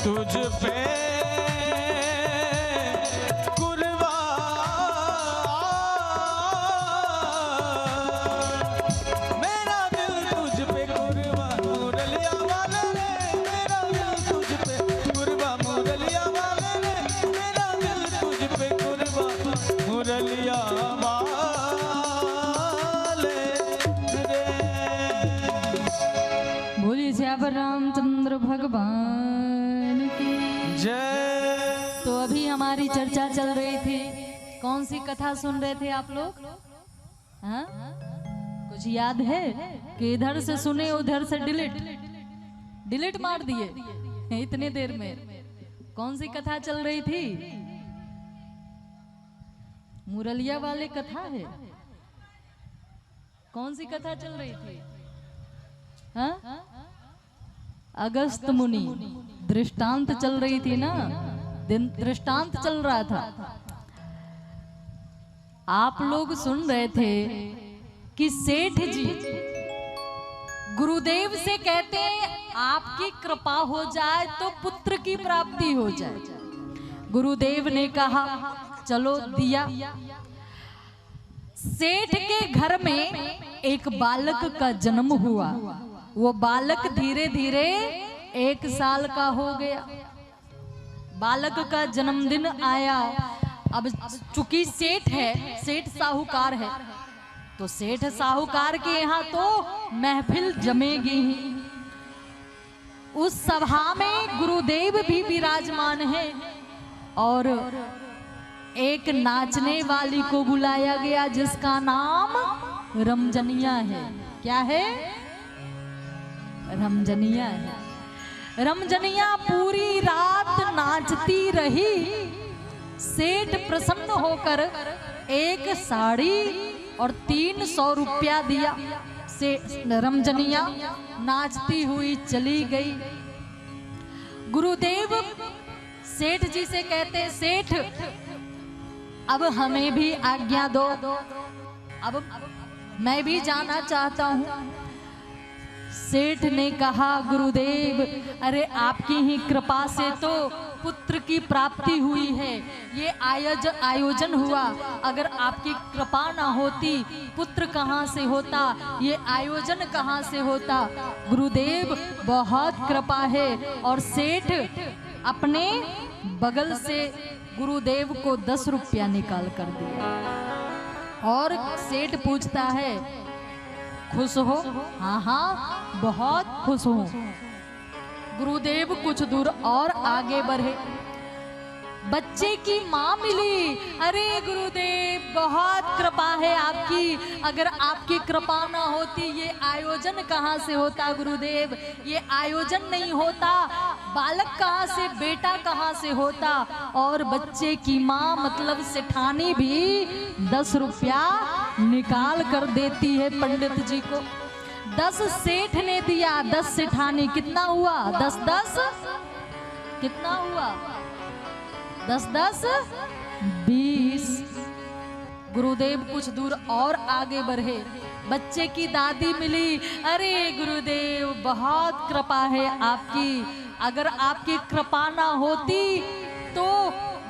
तुझ पे रामचंद्र भगवान की जय। तो अभी हमारी चर्चा चल रही थी, कौन सी कथा सुन रहे थे आप लोग? हाँ? कुछ याद है कि इधर से सुने उधर से डिलीट मार दिए इतने देर में? कौन सी कथा चल रही थी? मुरलिया वाले कथा है। कौन सी कथा चल रही थी? हाँ? अगस्त मुनि दृष्टांत चल रही थी ना, दृष्टांत चल रहा था। आप लोग सुन रहे थे कि सेठ जी गुरुदेव से कहते हैं आपकी कृपा हो जाए तो पुत्र की प्राप्ति हो जाए। गुरुदेव ने कहा चलो दिया। सेठ के घर में एक बालक का जन्म हुआ। वो बालक धीरे धीरे 1 साल का हो गया। बालक का जन्मदिन आया। अब चूंकि सेठ है, सेठ साहूकार है, तो सेठ साहूकार के यहाँ तो महफिल जमेगी ही। उस सभा में गुरुदेव भी विराजमान है और एक नाचने वाली को बुलाया गया जिसका नाम रमजनिया है। क्या है? रमजनिया है। रमजनिया पूरी रात नाचती रही। सेठ प्रसन्न होकर 1 साड़ी और 300 रुपया दिया। से रमजनिया नाचती हुई चली गई। गुरुदेव सेठ जी से कहते, सेठ अब हमें भी आज्ञा दो, अब मैं भी जाना चाहता हूँ। सेठ ने कहा गुरुदेव अरे आपकी ही कृपा से तो पुत्र की प्राप्ति हुई है, ये आयोजन हुआ। अगर आपकी कृपा ना होती पुत्र कहाँ से होता, ये आयोजन कहाँ से होता। गुरुदेव बहुत कृपा है। और सेठ अपने बगल से गुरुदेव को 10 रुपया निकाल कर दिया। और सेठ पूछता है खुश हो? हाँ हाँ बहुत खुश हूँ। गुरुदेव कुछ दूर और आगे बढ़े। बच्चे की माँ मिली। अरे गुरुदेव बहुत कृपा है आपकी, अगर आपकी कृपा ना होती ये आयोजन कहाँ से होता। गुरुदेव ये आयोजन नहीं होता, बालक कहाँ से, बेटा कहाँ से होता। और बच्चे की माँ मतलब सेठानी भी 10 रुपया निकाल कर देती है पंडित जी को। 10 सेठ ने दिया, 10 सेठानी। कितना हुआ? 10 कितना हुआ? 10 20। गुरुदेव कुछ दूर और आगे बढ़े। बच्चे की दादी मिली। अरे गुरुदेव बहुत कृपा है आपकी, अगर आपकी कृपा ना होती तो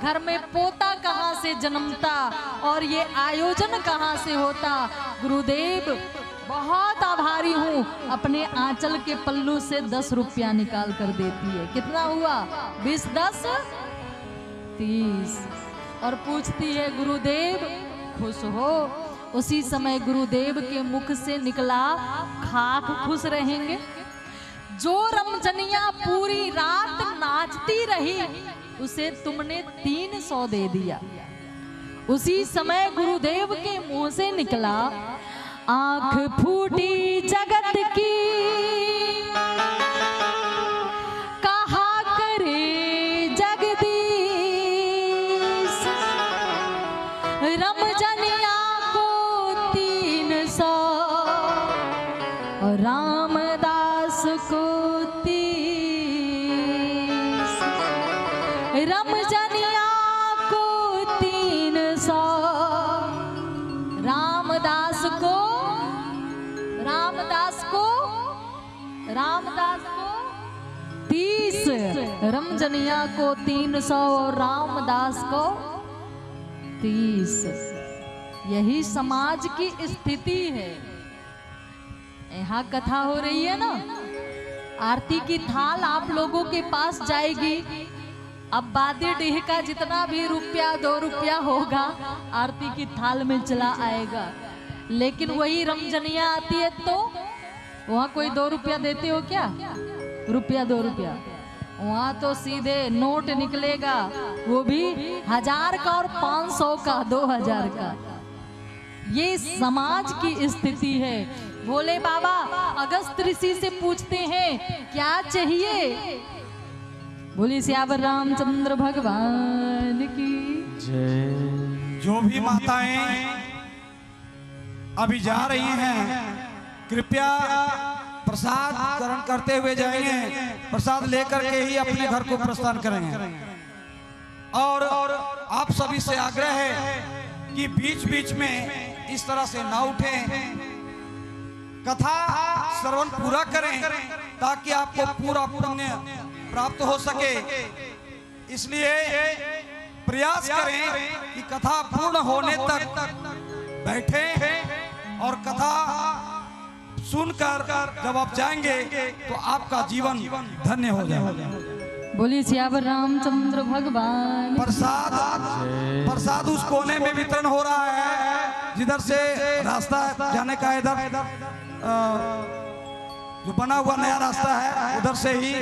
घर में पोता कहाँ से जन्मता और ये आयोजन कहाँ से होता। गुरुदेव बहुत आभारी हूँ। अपने आंचल के पल्लू से 10 रुपया निकाल कर देती है। कितना हुआ? 20 10 30। और पूछती है गुरुदेव खुश हो? उसी समय गुरुदेव के मुख से निकला खाक खुश रहेंगे। जो रमजनिया पूरी रात नाचती रही उसे तुमने 300 दे दिया। उसी समय गुरुदेव के मुंह से निकला आंख फूटी जगत की, कहा करे जगदीश। रमजनिया को 300 और रामदास को 30। रमजनिया को 300, रामदास को 30। रमजनिया को 300 और रामदास को 30। यही समाज की स्थिति है। यहाँ कथा हो रही है ना, आरती की थाल आप लोगों के पास जाएगी। अब बादे डेह का जितना भी रुपया 2 रुपया होगा आरती की थाल में चला आएगा। लेकिन वही रमजनिया आती है तो वहाँ कोई 2 रुपया देते हो क्या? रुपया 2 रुपया, वहाँ तो सीधे नोट निकलेगा, वो भी 1000 का और 500 का, 2000 का। ये समाज की स्थिति है। भोले बाबा अगस्त ऋषि से पूछते हैं क्या चाहिए? बोली सियावर रामचंद्र भगवान की जय। जो भी माताएं अभी जा रही हैं कृपया प्रसाद ग्रहण करते हुए जाएंगे। प्रसाद लेकर के ही अपने घर को प्रस्थान करेंगे। और आप सभी से आग्रह है कि बीच बीच में इस तरह से ना उठें, कथा श्रवण पूरा करें ताकि आपको पूरा पुण्य प्राप्त हो सके। इसलिए प्रयास करें कि कथा पूर्ण होने तक बैठें और कथा सुनकर जब आप जाएंगे तो आपका जीवन धन्य हो जाएगा। बोली सियावर रामचंद्र भगवान। प्रसाद उस कोने में वितरण हो रहा है जिधर से रास्ता जाने का, इधर जो बना हुआ नया रास्ता है उधर से ही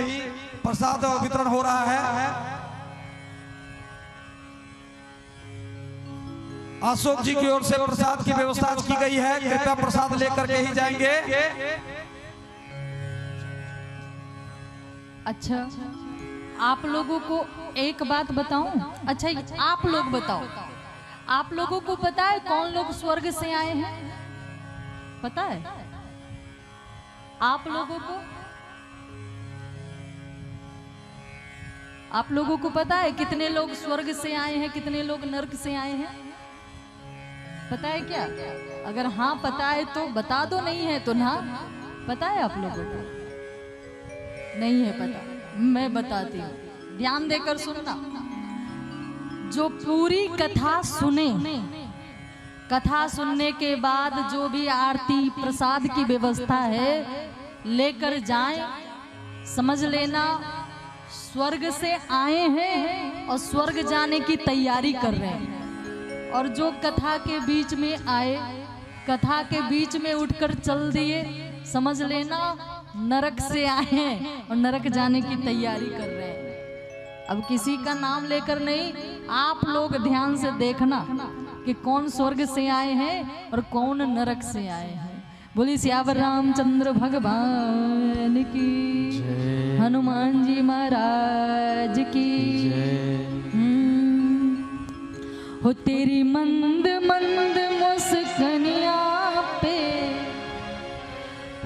प्रसाद वितरण हो रहा है। अशोक जी की ओर से प्रसाद की व्यवस्था की गई है, कृपया प्रसाद लेकर के ही जाएंगे। अच्छा, आप लोगों को एक बात बताऊं? अच्छा, आप लोग बताओ, आप लोगों को पता है कौन लोग स्वर्ग से आए हैं? पता है आप लोगों को? आप लोगों को पता है कितने लोग स्वर्ग से आए हैं, कितने लोग नरक से आए हैं? पता है क्या? अगर हाँ पता है तो बता दो, नहीं है तो ना। पता है आप लोगों को? नहीं है पता, मैं बताती हूँ, ध्यान देकर सुनना। जो पूरी कथा सुने, कथा सुनने के बाद जो भी आरती प्रसाद की व्यवस्था है लेकर जाएं, समझ लेना स्वर्ग से आए हैं और स्वर्ग जाने की तैयारी कर रहे हैं। और जो कथा के बीच में आए, कथा के बीच में उठकर चल दिए, समझ लेना नरक से आए हैं और नरक जाने की तैयारी कर रहे हैं। अब किसी का नाम लेकर नहीं, आप लोग ध्यान से देखना कि कौन स्वर्ग से आए हैं और कौन नरक से आए हैं। बोली सियावर रामचंद्र भगवान की, हनुमान जी महाराज की। हो तेरी मंद मंद मुस्कनिया पे,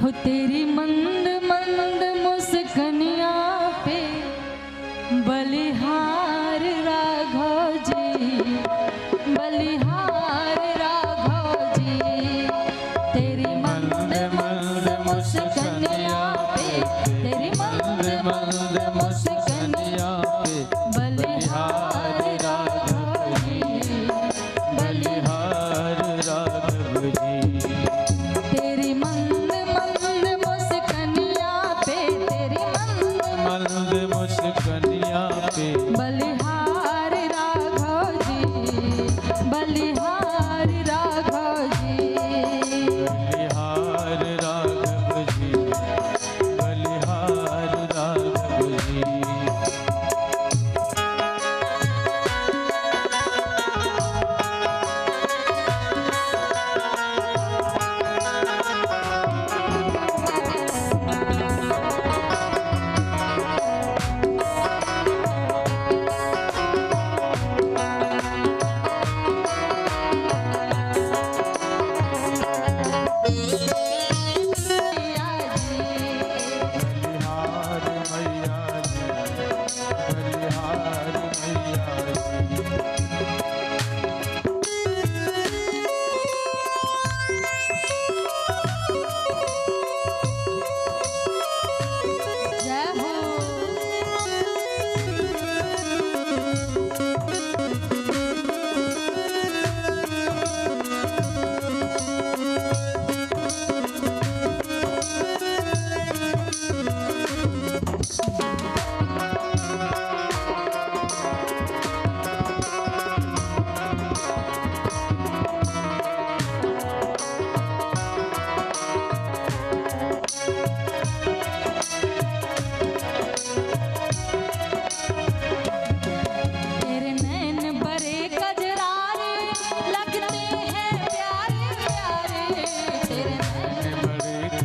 हो तेरी मंद मंद मुस्कनिया पे बलिहार राघव जी, बलिहार राघव जी। तेरी मंद मंद मुस्कनिया पे, तेरी मंद मंद मुस्कनिया पे बलिहार राघव जी, बलिहार राघव जी। तेरी मंद मंद मुस्कनिया पे, तेरी मंद मुस्कनिया पे बलिहार राघव जी, बलिहार राघव जी, बलिहार राघव जी, बलिहार राघव जी। बलिहार मैया जी, बलिहार मैया जी। जय हो।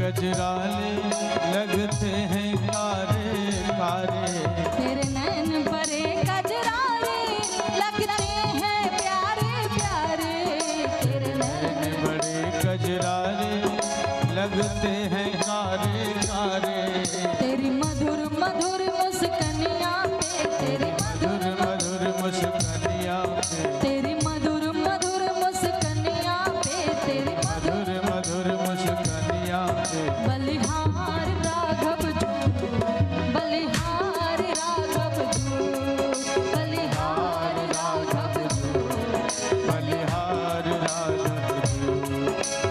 कजराले लगते हैं कारे कारे। तेरे नैन बड़े कजरारे लगते हैं प्यारे प्यारे। तेरे नैन बड़े कजरारे लगते हैं कारे कारे। तेरी मधुर मधुर मुस्कनिया पे, तेरी मधुर मधुर मुस्कनिया पे, तेरी मधुर मधुर मुस्कनिया पे, तेरी मधुर मधुर मुस्कनिया पे। बलिहार राघव जो, बलिहार राघव जो, बलिहार राघव जो, बलिहार राघव जो।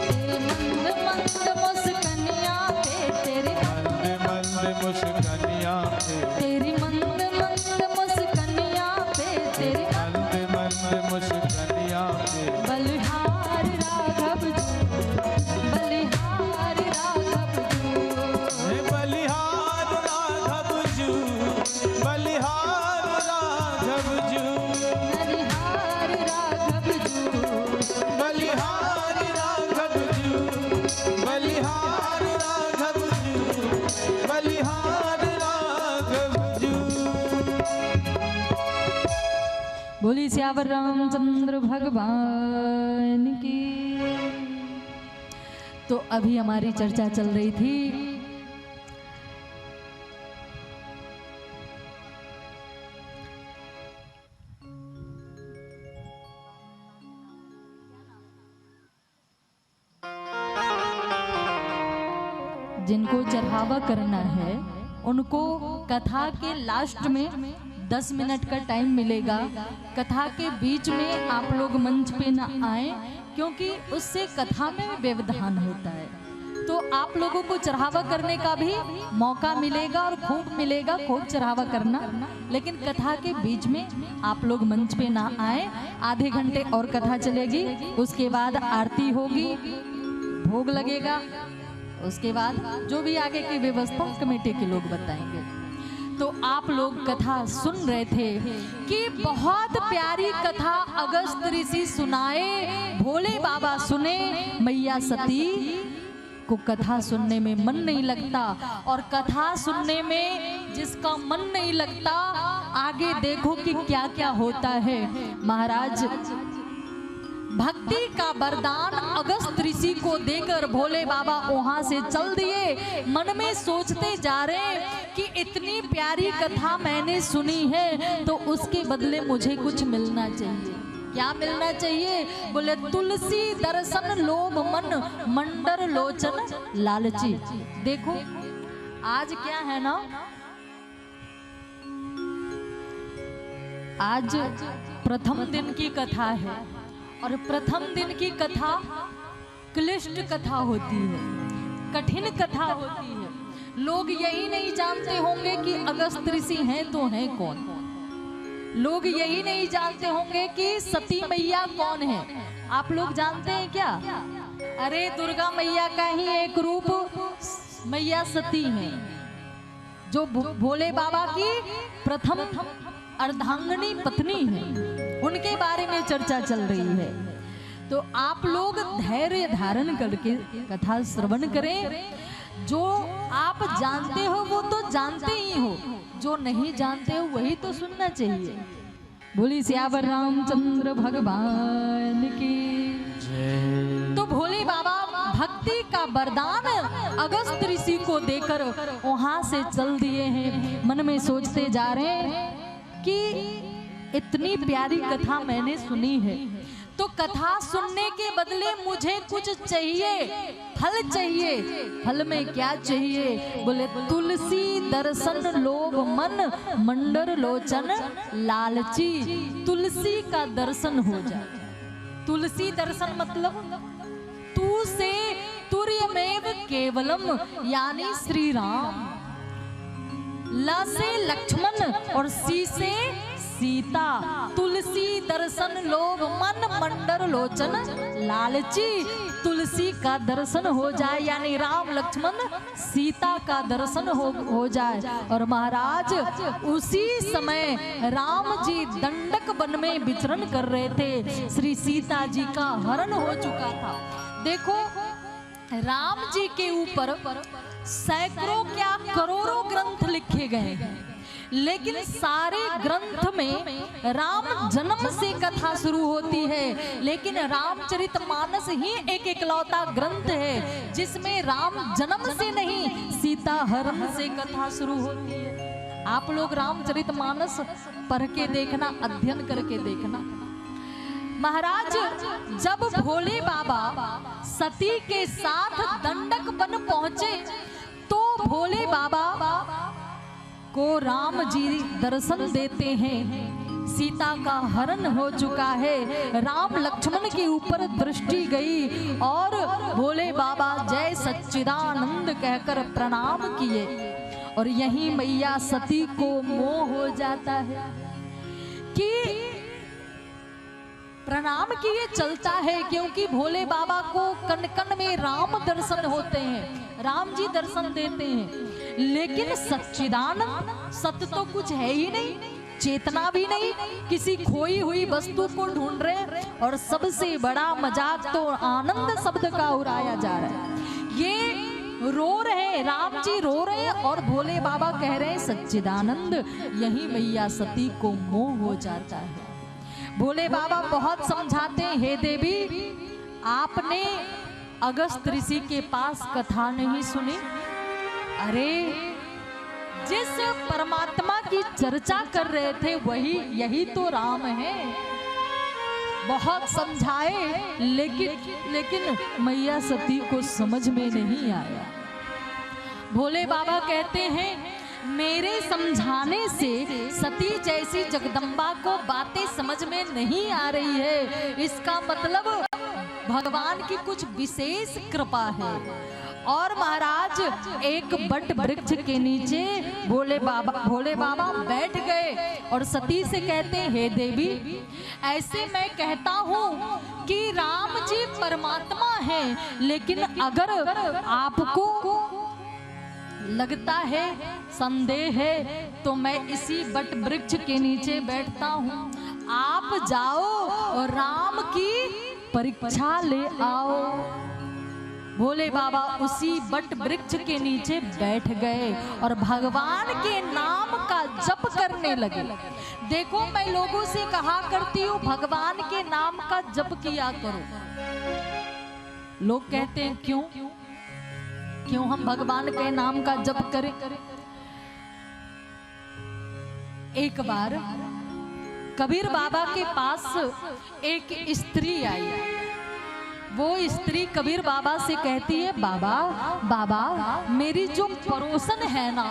तेरे मंद मंद मुस्कनिया पे, तेरी मंद मंद मुस्कनिया पे, तेरी मंद मंद मुस्कनिया पे, तेरी मंद मंद मुस्कनिया पे। बलिहार राघव जो, बलिहार राघव जो, बलिहार राघव जू, बलिहार राघव जू, बलिहार राघव जो, बलिहार राघव जू, बलिहार राघव जू, बलिहार राघव जू। बोली सियावर रामचंद्र भगवान की। तो अभी हमारी चर्चा चल रही थी जिनको चढ़ावा करना है उनको कथा के लास्ट में 10 मिनट का टाइम मिलेगा। कथा के बीच में आप लोग मंच पे ना आए क्योंकि उससे कथा में व्यवधान होता है। तो आप लोगों को चढ़ावा करने का भी मौका मिलेगा और खूब मिलेगा, खूब चढ़ावा करना। लेकिन कथा के बीच में आप लोग मंच पे ना आए। आधे घंटे और कथा चलेगी, उसके बाद आरती होगी, भोग लगेगा, उसके बाद जो भी आगे की व्यवस्था कमेटी के लोग बताएंगे। तो आप लोग कथा सुन रहे थे कि बहुत प्यारी कथा अगस्त ऋषि सुनाए, भोले बाबा सुने, मैया सती को कथा सुनने में मन नहीं लगता। और कथा सुनने में जिसका मन नहीं लगता, आगे देखो कि क्या क्या होता है। महाराज भक्ति का वरदान अगस्त ऋषि को देकर भोले बाबा वहां से चल दिए। मन में सोचते जा रहे कि इतनी प्यारी कथा मैंने सुनी है तो उसके बदले मुझे कुछ मिलना चाहिए। क्या मिलना चाहिए? बोले तुलसी दर्शन लोभ मन मंडर लोचन लालची। देखो आज क्या है ना, आज प्रथम दिन की कथा है और प्रथम दिन की कथा क्लिष्ट कथा होती है, कठिन कथा होती है। लोग यही नहीं जानते होंगे कि अगस्त ऋषि हैं तो हैं कौन। लोग यही नहीं जानते होंगे कि सती मैया कौन है। आप लोग जानते हैं क्या? अरे दुर्गा मैया का ही एक रूप मैया सती है, जो भोले बाबा की प्रथम अर्धांगिनी पत्नी है। उनके बारे में चर्चा चल रही है। तो आप लोग धैर्य धारण करके कथा श्रवण करें। जो आप जानते हो वो तो जानते ही हो, जो नहीं जानते हो वही तो सुनना चाहिए। बोली सियावर रामचंद्र भगवान की। तो भोले बाबा भक्ति का वरदान अगस्त ऋषि को देकर वहां से चल दिए हैं। मन में सोचते जा रहे हैं कि इतनी प्यारी कथा मैंने सुनी है, तो कथा सुनने के बदले मुझे कुछ चाहिए, फल चाहिए। फल में क्या चाहिए? बोले तुलसी दर्शन लोभ मन मंडर लोचन लालची। तुलसी का दर्शन हो जाए। तुलसी दर्शन मतलब तू से तुर्यमेव केवलम, यानी श्री राम, ल से लक्ष्मण और सी से सीता। तुलसी दर्शन लोभ मन मंडर लोचन लालची। तुलसी का दर्शन हो जाए यानी राम लक्ष्मण सीता का दर्शन हो जाए। और महाराज उसी समय राम जी दंडक वन में विचरण कर रहे थे। श्री सीता जी का हरण हो चुका था। देखो राम जी के ऊपर सैकड़ों क्या करोड़ों ग्रंथ लिखे गए हैं, लेकिन सारे ग्रंथ में राम जन्म से कथा शुरू होती है, लेकिन रामचरितमानस ही एक इकलौता ग्रंथ है जिसमें राम जन्म से नहीं सीता हरण से कथा शुरू होती है। आप लोग रामचरितमानस पढ़ के देखना, अध्ययन करके देखना। महाराज जब भोले बाबा सती के साथ दंडक वन पहुंचे तो भोले बाबा को राम जी दर्शन देते हैं। सीता का हरण हो चुका है, राम लक्ष्मण के ऊपर दृष्टि गई और भोले बाबा जय सच्चिदानंद कहकर प्रणाम किए, और यही मैया सती को मोह हो जाता है कि प्रणाम किए चलता है, क्योंकि भोले बाबा को कन कन में राम दर्शन होते हैं, राम जी दर्शन देते हैं, लेकिन सच्चिदानंद सत्य तो कुछ है ही नहीं, चेतना भी नहीं, किसी खोई हुई वस्तु को ढूंढ रहे, और सबसे बड़ा मजाक तो आनंद शब्द का उड़ाया जा रहा है। ये रो रहे, राम जी रो रहे हैं और भोले बाबा कह रहे हैं सच्चिदानंद, यही मैया सती को मोह हो जाता है। भोले बाबा बहुत समझाते हैं, हे देवी आपने अगस्त ऋषि के पास कथा नहीं सुनी? अरे जिस परमात्मा की चर्चा कर रहे थे वही यही तो राम है। बहुत समझाए लेकिन मैया सती को समझ में नहीं आया। भोले बाबा कहते हैं मेरे समझाने से सती जैसी जगदम्बा को बातें समझ में नहीं आ रही है, इसका मतलब भगवान की कुछ विशेष कृपा है। और महाराज एक बट वृक्ष के नीचे भोले बाबा बैठ गए और सती से कहते हैं, हे देवी ऐसे मैं कहता हूँ कि राम जी परमात्मा हैं, लेकिन अगर आपको लगता है, संदेह है, तो मैं इसी बट वृक्ष के नीचे बैठता हूँ, आप जाओ और राम की परीक्षा ले आओ। भोले बाबा उसी बट वृक्ष के नीचे बैठ गए और भगवान के नाम का जप करने लगे। देखो मैं लोगों से कहा करती हूँ भगवान के नाम का जप किया करो। लोग कहते हैं क्यों हम भगवान के नाम का जप करें? एक बार कबीर बाबा के पास एक स्त्री आई। वो स्त्री कबीर बाबा से कहती है, बाबा मेरी जो पड़ोसन है ना,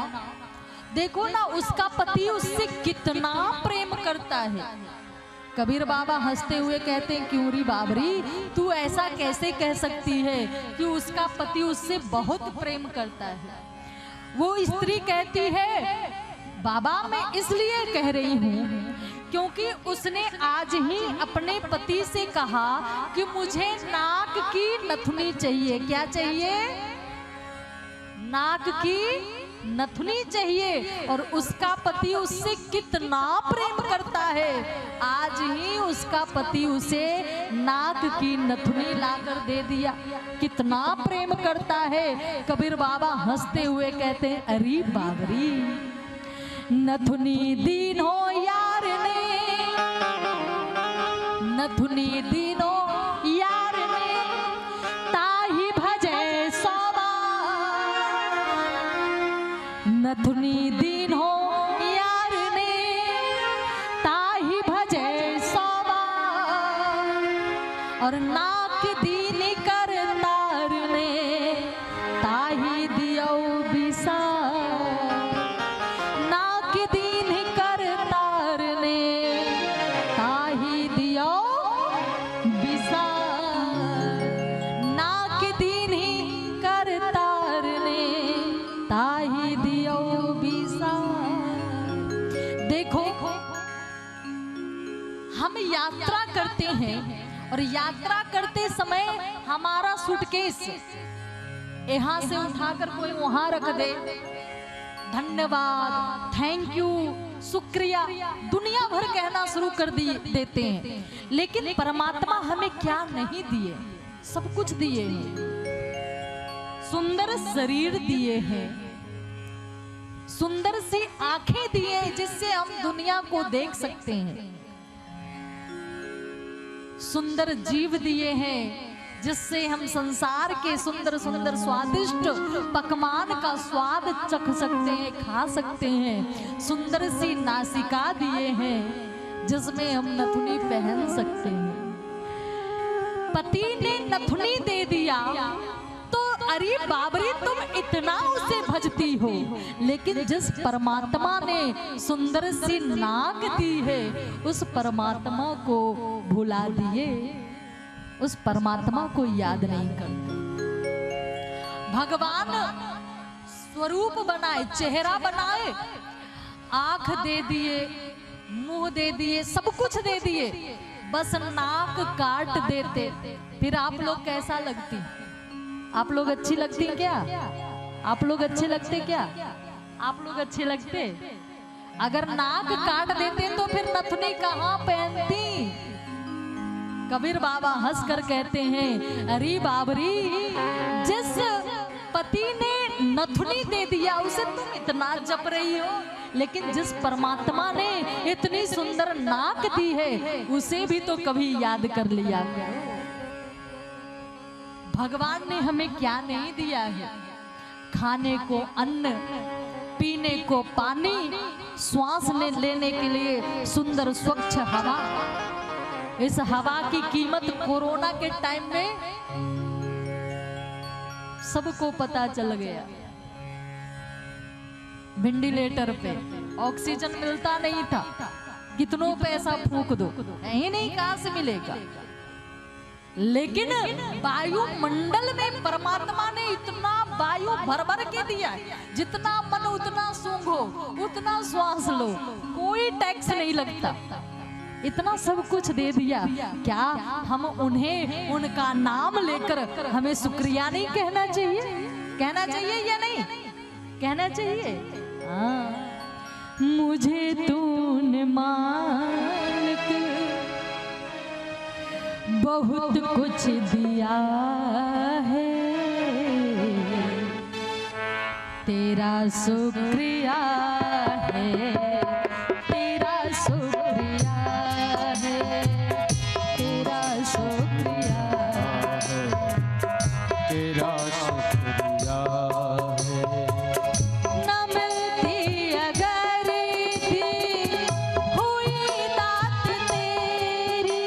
देखो ना उसका पति उससे कितना प्रेम करता है। कबीर बाबा हंसते हुए कहते हैं, क्यों री बाबरी तू ऐसा कैसे कह सकती है कि उसका पति उससे बहुत प्रेम करता है। वो स्त्री कहती है, बाबा मैं इसलिए कह रही हूँ क्योंकि उसने आज ही अपने पति से कहा कि मुझे नाक की नथुनी चाहिए। क्या चाहिए? नाक की नथुनी चाहिए। और उसका पति उससे कितना प्रेम करता है, आज ही उसका पति उसे नाक की नथुनी लाकर दे दिया। कितना प्रेम करता है। कबीर बाबा हंसते हुए कहते हैं, अरे बाबरी नथुनी दीनो यार ने, नथुनी दीनो यार ने ताही भजे सोबा, नथुनी दीनो यार ने ताही भजे सोबा, और नाक दीन कर तार ने ताही दियो बिसा, हम यात्रा करते हैं और यात्रा करते समय हमारा सूटकेस यहाँ से उठाकर कोई वहां रख दे, धन्यवाद, थैंक यू, शुक्रिया, दुनिया भर कहना शुरू कर देते हैं। लेकिन परमात्मा हमें क्या नहीं दिए? सब कुछ दिए हैं। सुंदर शरीर दिए हैं, सुंदर सी आंखें दिए हैं जिससे हम दुनिया को देख सकते हैं, सुंदर जीव दिए हैं जिससे हम संसार के सुंदर सुंदर स्वादिष्ट पकवान का स्वाद चख सकते हैं, खा सकते हैं। सुंदर सी नासिका दिए हैं जिसमें हम नथुनी पहन सकते हैं। पति ने नथुनी दे दिया तो अरे बाबरी तुम इतना उसे भजती हो, लेकिन जिस परमात्मा ने सुंदर सी नाक दी है उस परमात्मा को भुला दिए, उस परमात्मा को याद नहीं करते। भगवान स्वरूप बनाए, चेहरा बनाए, आंख दे दिए, मुंह दे दिए, सब कुछ दे दिए, बस नाक काट देते, फिर आप लोग कैसा लगती? आप लोग अच्छी लगती क्या? आप लोग अच्छे लगते क्या? आप लोग अच्छे लगते? अगर नाक काट देते तो फिर नथुनी कहाँ पहनती? कबीर बाबा हंसकर कहते हैं, अरे बाबरी, जिस पति ने नथुनी दे दिया उसे तुम इतना जप रही हो, लेकिन जिस परमात्मा ने इतनी सुंदर नाक दी है उसे भी तो कभी याद कर लिया। भगवान ने हमें क्या नहीं दिया है? खाने को अन्न, पीने को पानी, श्वास लेने के लिए सुंदर स्वच्छ हवा। इस हवा की कीमत कोरोना के टाइम में सबको पता चल गया। वेंटिलेटर पे ऑक्सीजन मिलता नहीं था, कितनों पैसा फूंक दो, यही नहीं कहां से मिलेगा। लेकिन वायुमंडल में परमात्मा ने इतना वायु भर भर के दिया है, जितना मन उतना सूंघो, उतना श्वास लो, कोई टैक्स नहीं लगता, इतना सब कुछ दे दिया। क्या हम उन्हें उनका नाम लेकर हमें शुक्रिया नहीं कहना चाहिए? कहना चाहिए या नहीं कहना चाहिए? मुझे तूने मालिक बहुत कुछ दिया है, तेरा शुक्रिया है, तेरा शुक्रिया है, तेरा शुक्रिया है, तेरा शुक्रिया है। न मिलती अगर थी हुई दात तेरी,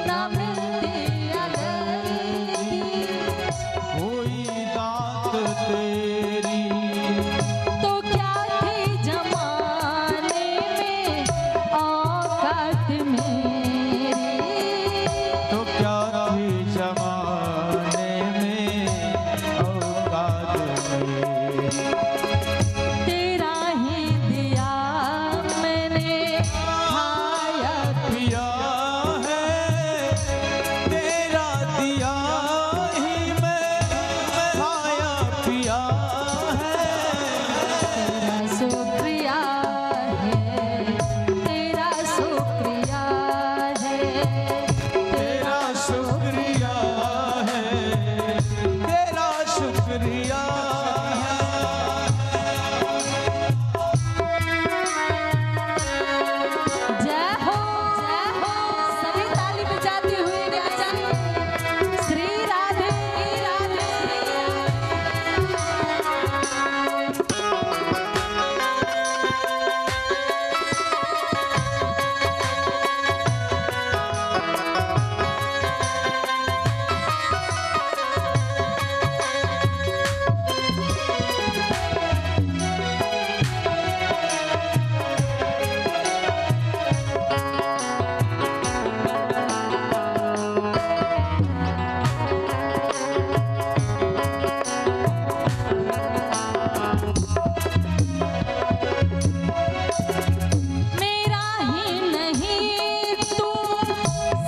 न मिलती अगर थी हुई दात तेरी, तो क्या थी जमाने में औकात मेरी, तो क्या थी जमाने में औकात मेरी। तेरा ही दिया मैंने खाया पिया है, तेरा दिया ही मैं खाया पिया है। तेरा शुक्रिया है, तेरा शुक्रिया है, तेरा शुक्रिया है, तेरा शुक्रिया है। जय हो, सभी ताली बजाते हुए निकल श्री राधे राधे। मेरा ही नहीं तू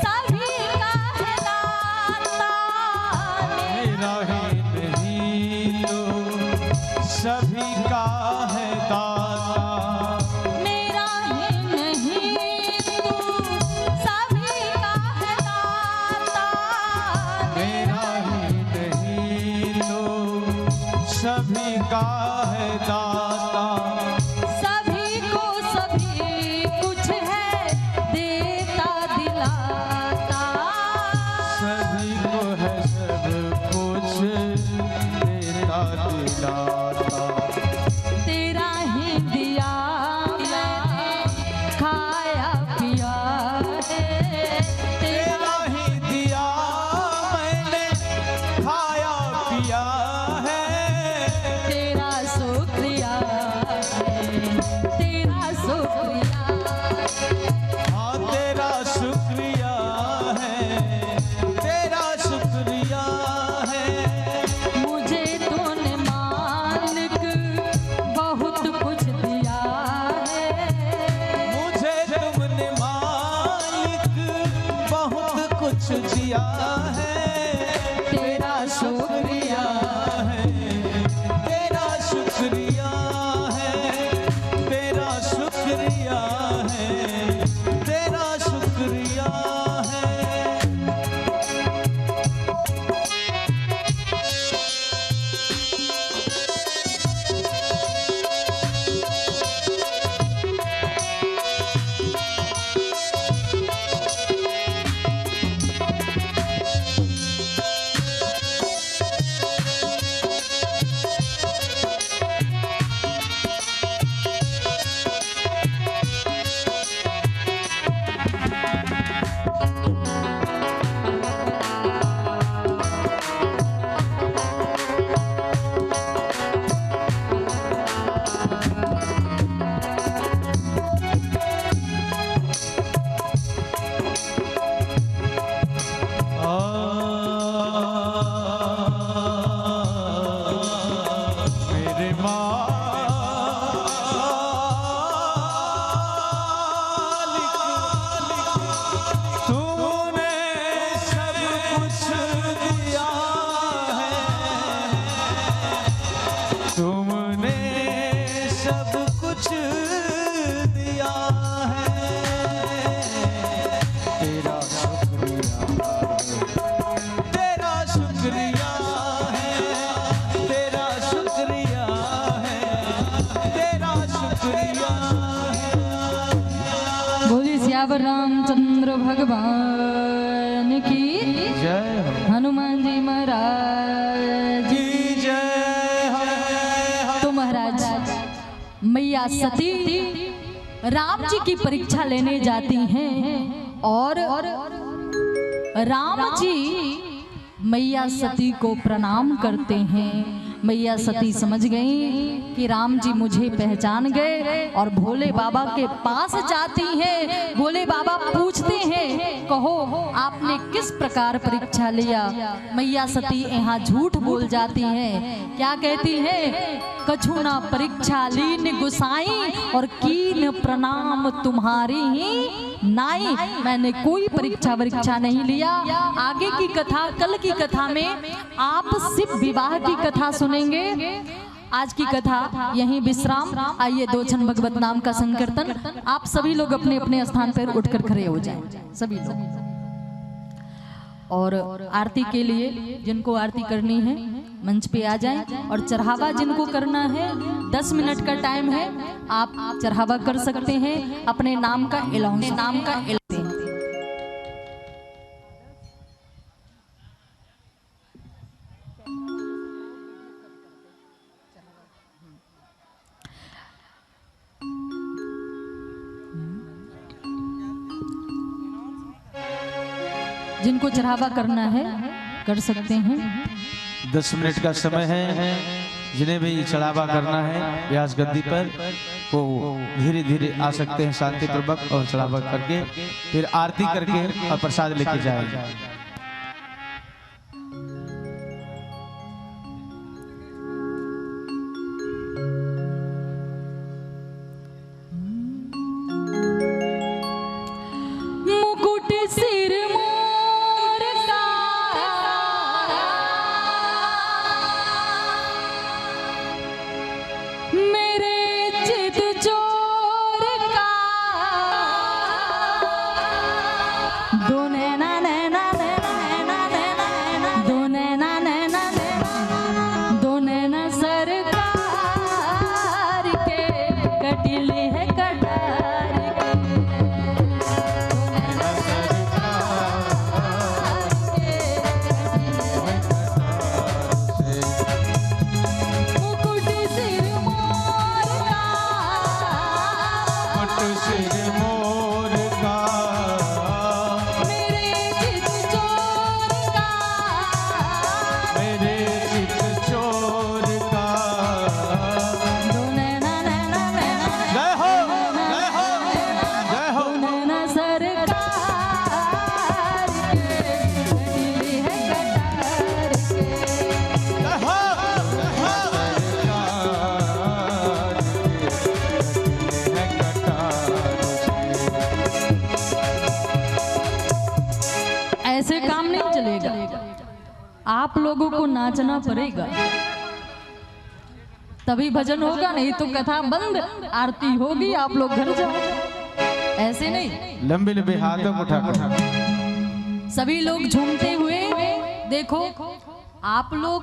सभी का है दाता, मेरा ही नहीं तो सभी का है दाता। मेरा ही नहीं तू सभी का है दाता, मेरा ही नहीं तो सभी का है दाता, सभी को सभी कुछ है देता दिलाता, सभी को है सब कुछ देता दिलाता। तेरा ही दिया मैंने खाया पिया है, तेरा ही दिया मैंने खाया पिया है, तेरा शुक्रिया है, तेरा शुक्रिया, हाँ तेरा शुक्रिया है, तेरा शुक्रिया है। मुझे तूने मालिक बहुत कुछ दिया है, मुझे तुमने मालिक बहुत कुछ दिया है, तेरा शुक्रिया है, तेरा शुक्रिया है, तेरा शुक्रिया है, तेरा शुक्रिया है। मेरे मालिक, तूने सब कुछ दिया है, तुमने सब कुछ दिया है, तेरा शुक्रिया, तेरा शुक्रिया है, तेरा शुक्रिया है, तेरा शुक्रिया है। बोली सियावर रामचंद्र भगवान की, जय हो, हनुमान जी महाराज की जय हो। तो महाराज मैया सती राम जी की परीक्षा लेने जाती हैं और राम जी मैया सती को प्रणाम करते हैं। मैया सती समझ गई कि राम जी मुझे पहचान गए और भोले बाबा के पास जाती हैं। भोले बाबा पूछते हैं, कहो आपने किस प्रकार परीक्षा लिया। मैया सती यहाँ झूठ बोल जाती हैं। क्या कहती हैं? कछु ना परीक्षा लीन गुसाई और कीन प्रणाम तुम्हारी ही नाई। मैंने कोई परीक्षा नहीं लिया। आगे की कथा, कल की कथा में आप सिर्फ विवाह की कथा सुनेंगे। आज की कथा यहीं विश्राम। आइए दो क्षण भगवत नाम का संकीर्तन। आप सभी लोग अपने अपने स्थान पर उठकर खड़े हो जाएं, सभी लोग। और आरती के लिए जिनको आरती करनी है मंच पे आ जाएं। और चढ़ावा जिनको करना है 10 मिनट का टाइम है, आप चढ़ावा कर सकते हैं। अपने नाम का अनाउंस, नाम का जिनको चढ़ावा करना है कर सकते हैं। 10 मिनट का समय है। जिन्हें भी चढ़ावा करना है व्यास गद्दी पर वो धीरे धीरे आ सकते हैं, शांति पूर्वक, और चढ़ावा करके फिर आरती करके और प्रसाद लेके जाएंगे। मुकुट सिर मोर का मेरे चित चोर का दो नैना नैना नैना आप लोगों को नाचना पड़ेगा, तभी भजन होगा, नहीं तो कथा बंद, आरती होगी, आप लोग घर जाओ। ऐसे नहीं, लंबे लंबे हाथों को उठाकर सभी लोग झूमते हुए। देखो आप लोग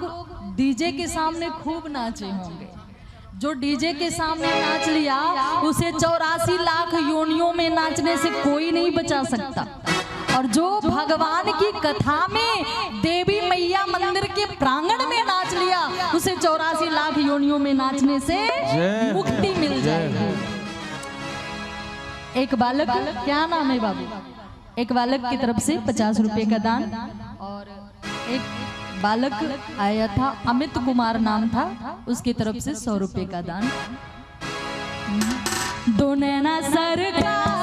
डीजे के सामने खूब नाचे होंगे। जो डीजे के सामने नाच लिया उसे 84 लाख योनियों में नाचने से कोई नहीं बचा सकता। और जो भगवान की कथा में देवी मैया मंदिर के प्रांगण में नाच लिया उसे 84 लाख योनियों में नाचने से मुक्ति मिल जाएगी। एक बालक, क्या नाम है बाबू? एक बालक की तरफ से 50 रुपए का दान, और एक बालक आया था, अमित कुमार नाम था, उसकी तरफ से 100 रुपए का दान। दो नैना सरकार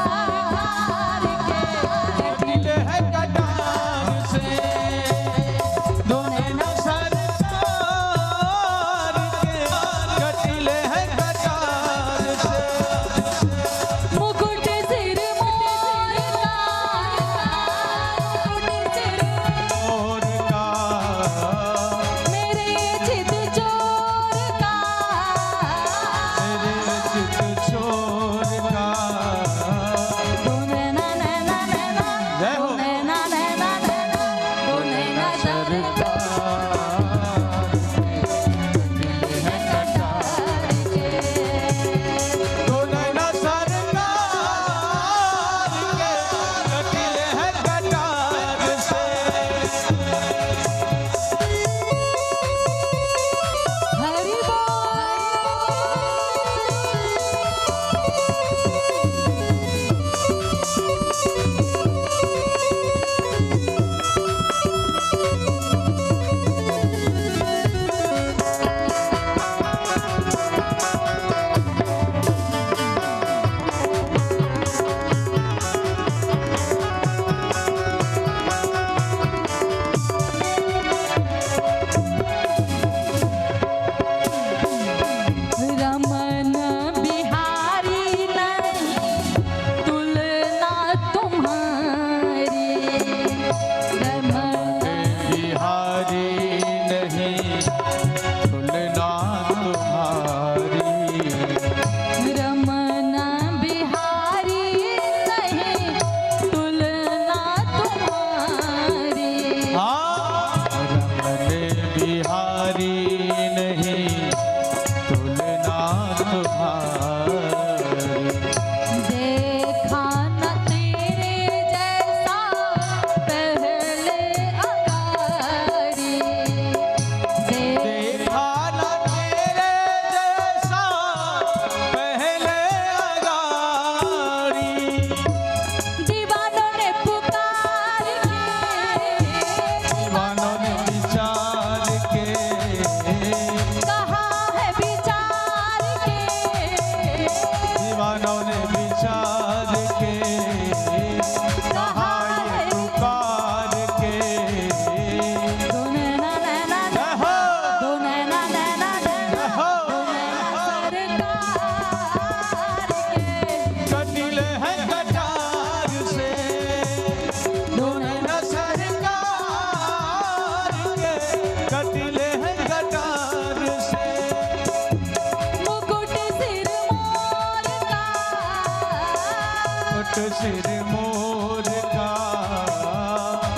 सिर मोर का,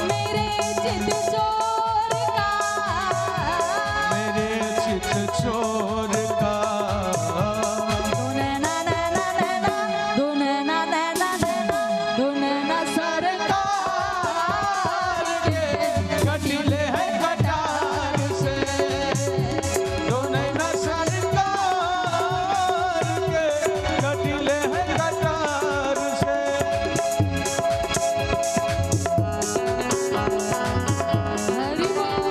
मेरे चित चोर का, मेरे चित चोर का, दुनैना नैना नैना, दुनैना नैना नैना, दुनैना सरकार के कटिले है कटार से, दुनैना सरकार के कटिले है कटार से। हरि बोल।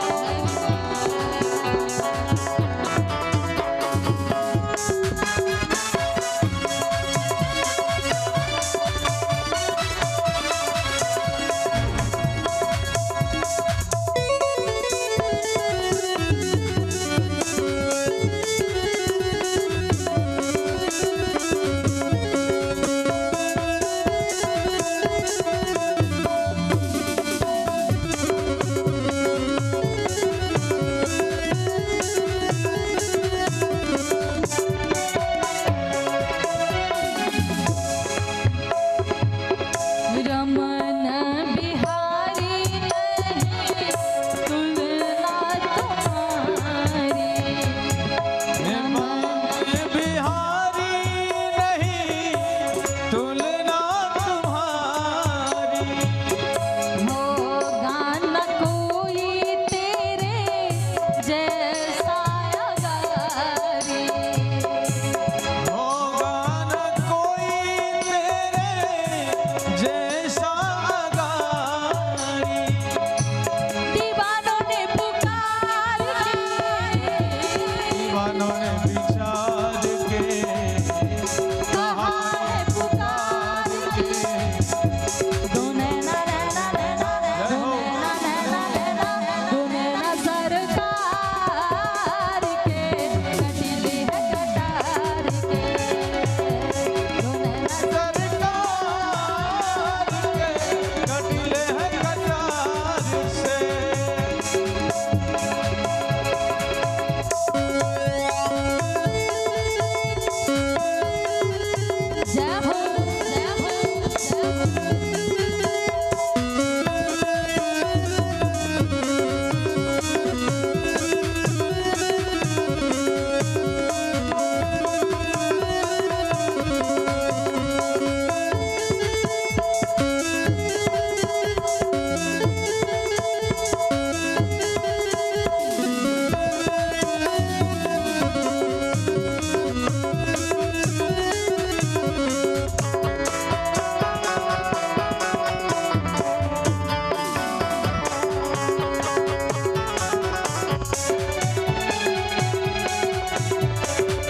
विद्वानों ने विचार के कहा है पुकार के दो नैना नैना नैना दो नैना नैना नैना दो नैना सरकार के कटीले है कटार के दो नैना सरकार के कटीले हैं कटार से। जय हो जय हो जय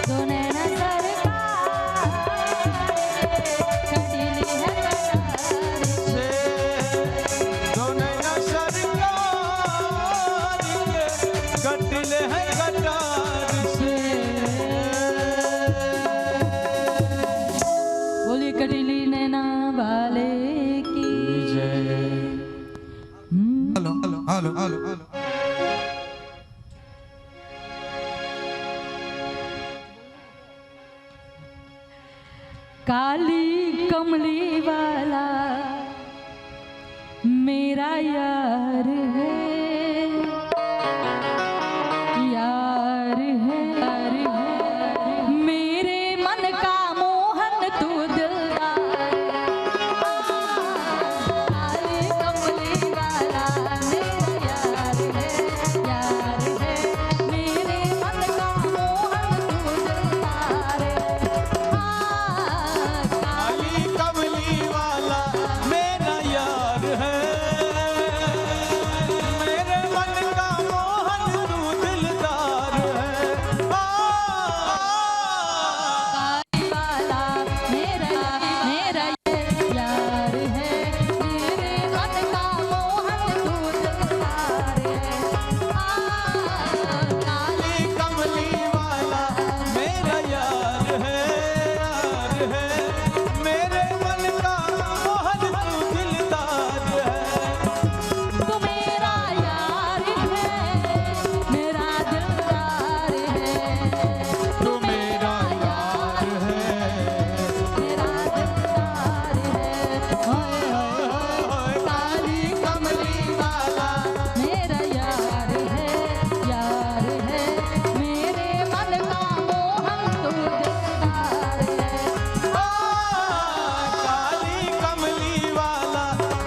दो नैना सरकार कटीले है कटार से दो नैना सरकार के कटीले हैं कटार से। बोलिए कटीली नैना वाले की जय। Hello hello hello hello hello. काली कमली वाला मेरा यार है यार है यार है मेरे मन का मोहन तू दिलदार काली कमली वाला मेरा यार है मेरे मन का मोहन तू दिलदार काली कमली वाला मेरा यार है मेरे मन का मोहन तू दिलदार है। काली वाला मेरा मेरा यार है मेरे मन का मोहन तू दिलदार है काली कमली वाला मेरा यार है मेरे मन का मोहन तू दिलदार है। तू मेरा यार है मेरा दिलदार है तू मेरा यार है मेरा दिलदार है ओए ओए काली कमली वाला मेरा यार है मेरे मन का मोहन तू दिलदार है काली कमली वाला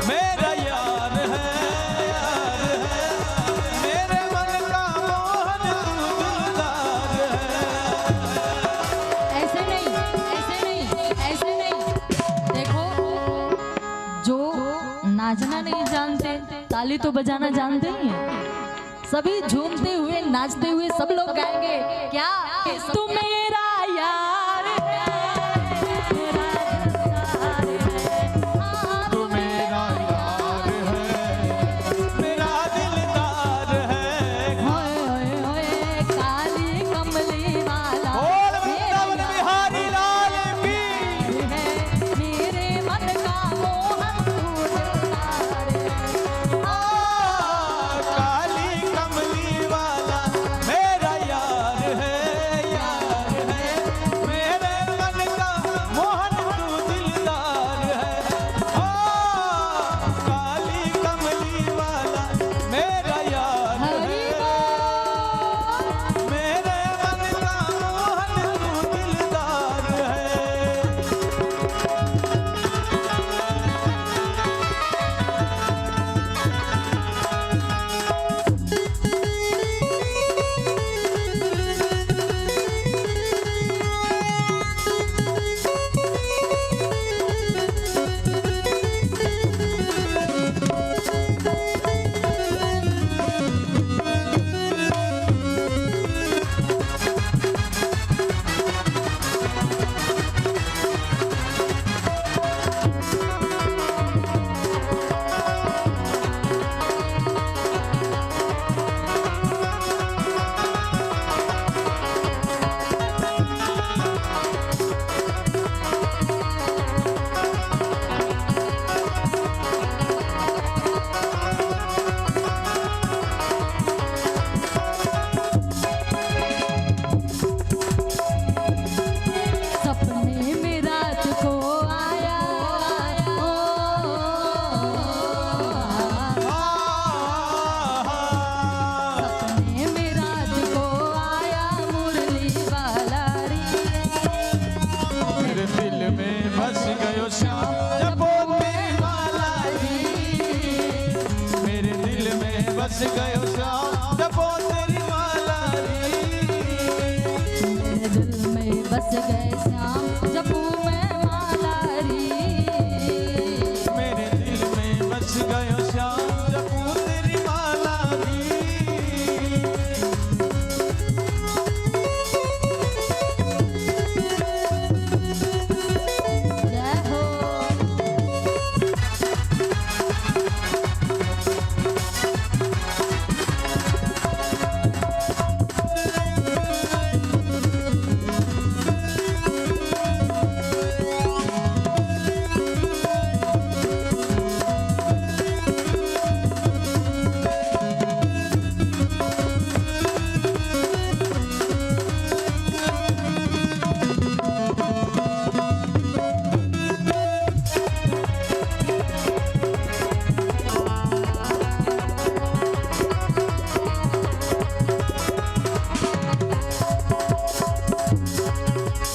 मेरा यार है मेरे मन का मोहन तू दिलदार है। ऐसे नहीं ऐसे नहीं ऐसे नहीं देखो जो नाचना नहीं जानते ताली तो बजाना जानते ही हैं सभी झूमते हुए नाचते हुए सब लोग गाएंगे क्या तू मेरा यार है मेरा दिलदार है तू मेरा यार है मेरा दिलदार है। होए होए होए काली कमली वाला बोल मेरा वृंदावन बिहारी लाल की है मेरे मन का मोहन तू दिलदार है काली कमली वाला मेरा यार है श्याम जपो तेरी माला री, मेरे दिल में बस गयो श्याम जपो तेरी माला री, मेरे दिल में बस गए श्याम जपू मैं माला री, मेरे दिल में बस गयो श्याम जपो तेरी माला री। जय हो।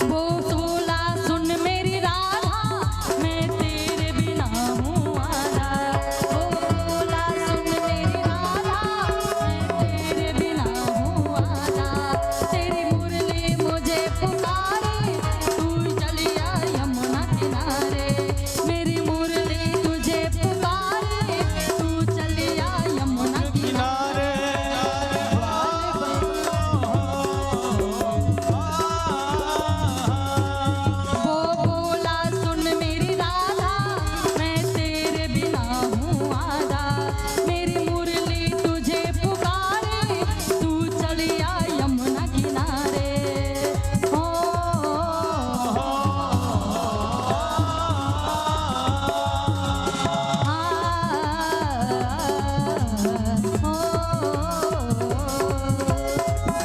वो सोला सुन मेरी राधा, मैं तेरे बिना हूँ आधा। वो सोला सुन मेरी राधा, मैं तेरे बिना हूँ आधा। तेरी मुरली मुझे पुकारे, तू चलिया यमुना किनारे। मेरी मुरली तुझे पुकारे, तू चलिया यमुना किनारे। वो बोला सुन मेरी राधा, मैं तेरे बिना हूँ आधा। मेरी मुरली तुझे पुकारे, तू चलिया यमुना किनारे। हो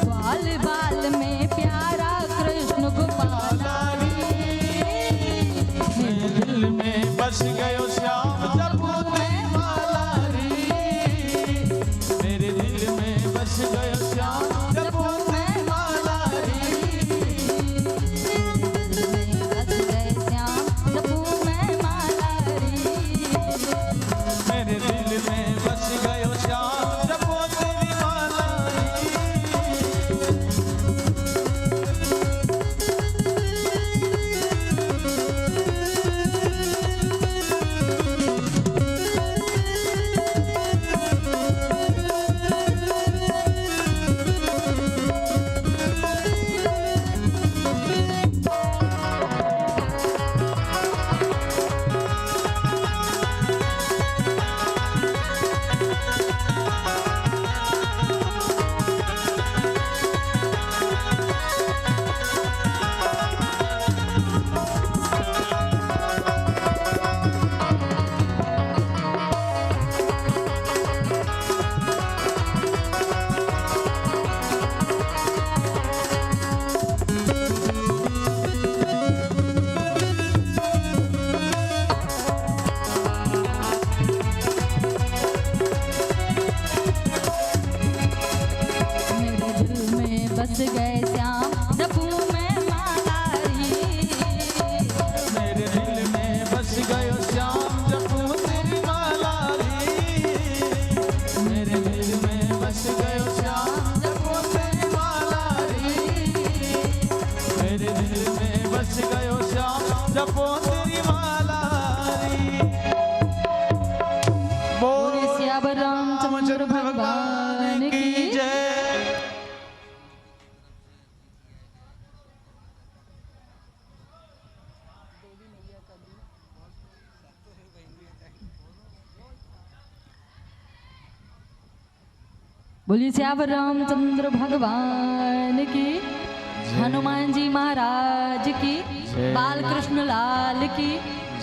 बाल बाल में प्यारा कृष्ण गोपाला रे, मेरे दिल में बस गयो श्याम जपो तेरी माला री, मेरे दिल में बस गयो श्याम जपो तेरी माला री, दिल में बस गए श्याम जपू मैं माला री। मेरे दिल में बस गयो श्याम जपो तेरी माला री। मेरे दिल में बस गए श्याम जपू मैं माला री। मेरे दिल में बस गयो श्याम जपो तेरी माला री, मेरे दिल में बस गयो श्याम जपो तेरी माला री, मेरे दिल में बस गयो श्याम जपो तेरी माला री। बोले श्याम रामचंद्र भगवान की जय। बोलिए श्याम रामचंद्र भगवान की, हनुमान जी महाराज की, बाल कृष्ण लाल की,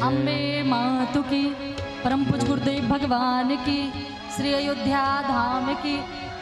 अम्बे मातु की, परम पूज्य गुरुदेव भगवान की, श्री अयोध्या धाम की,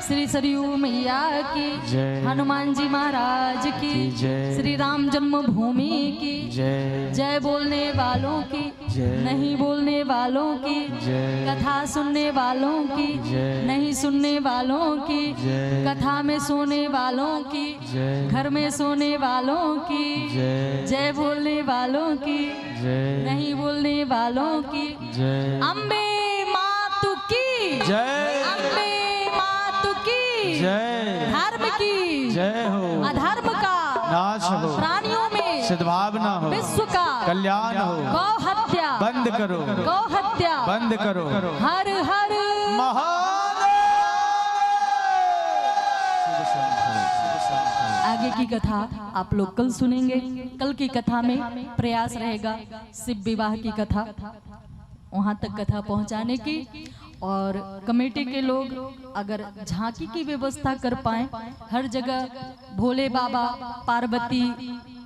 श्री सरयू मैया की जय। हनुमान जी महाराज की जय। श्री राम जन्मभूमि की जय। जय बोलने वालों की जय। नहीं बोलने वालों की जय। कथा सुनने वालों की जय। नहीं सुनने वालों की जय। कथा में सोने वालों की जय। घर में सोने वालों की जय। जय बोलने वालों की जय। नहीं बोलने वालों की जय। अम्बे मातु की जय। अम्बे मातु की जय। धर्म की जय हो। अधर्म का नाश हो। प्राणियों में सद्भावना हो। विश्व का कल्याण हो। गौ हत्या बंद करो। गौ हत्या बंद करो। हर हर आगे की कथा आप लोग कल सुनेंगे। कल की कथा में प्रयास रहेगा शिव विवाह की कथा वहां तक कथा पहुंचाने की। और कमेटी के लोग अगर झांकी की व्यवस्था कर पाए, हर जगह भोले बाबा पार्वती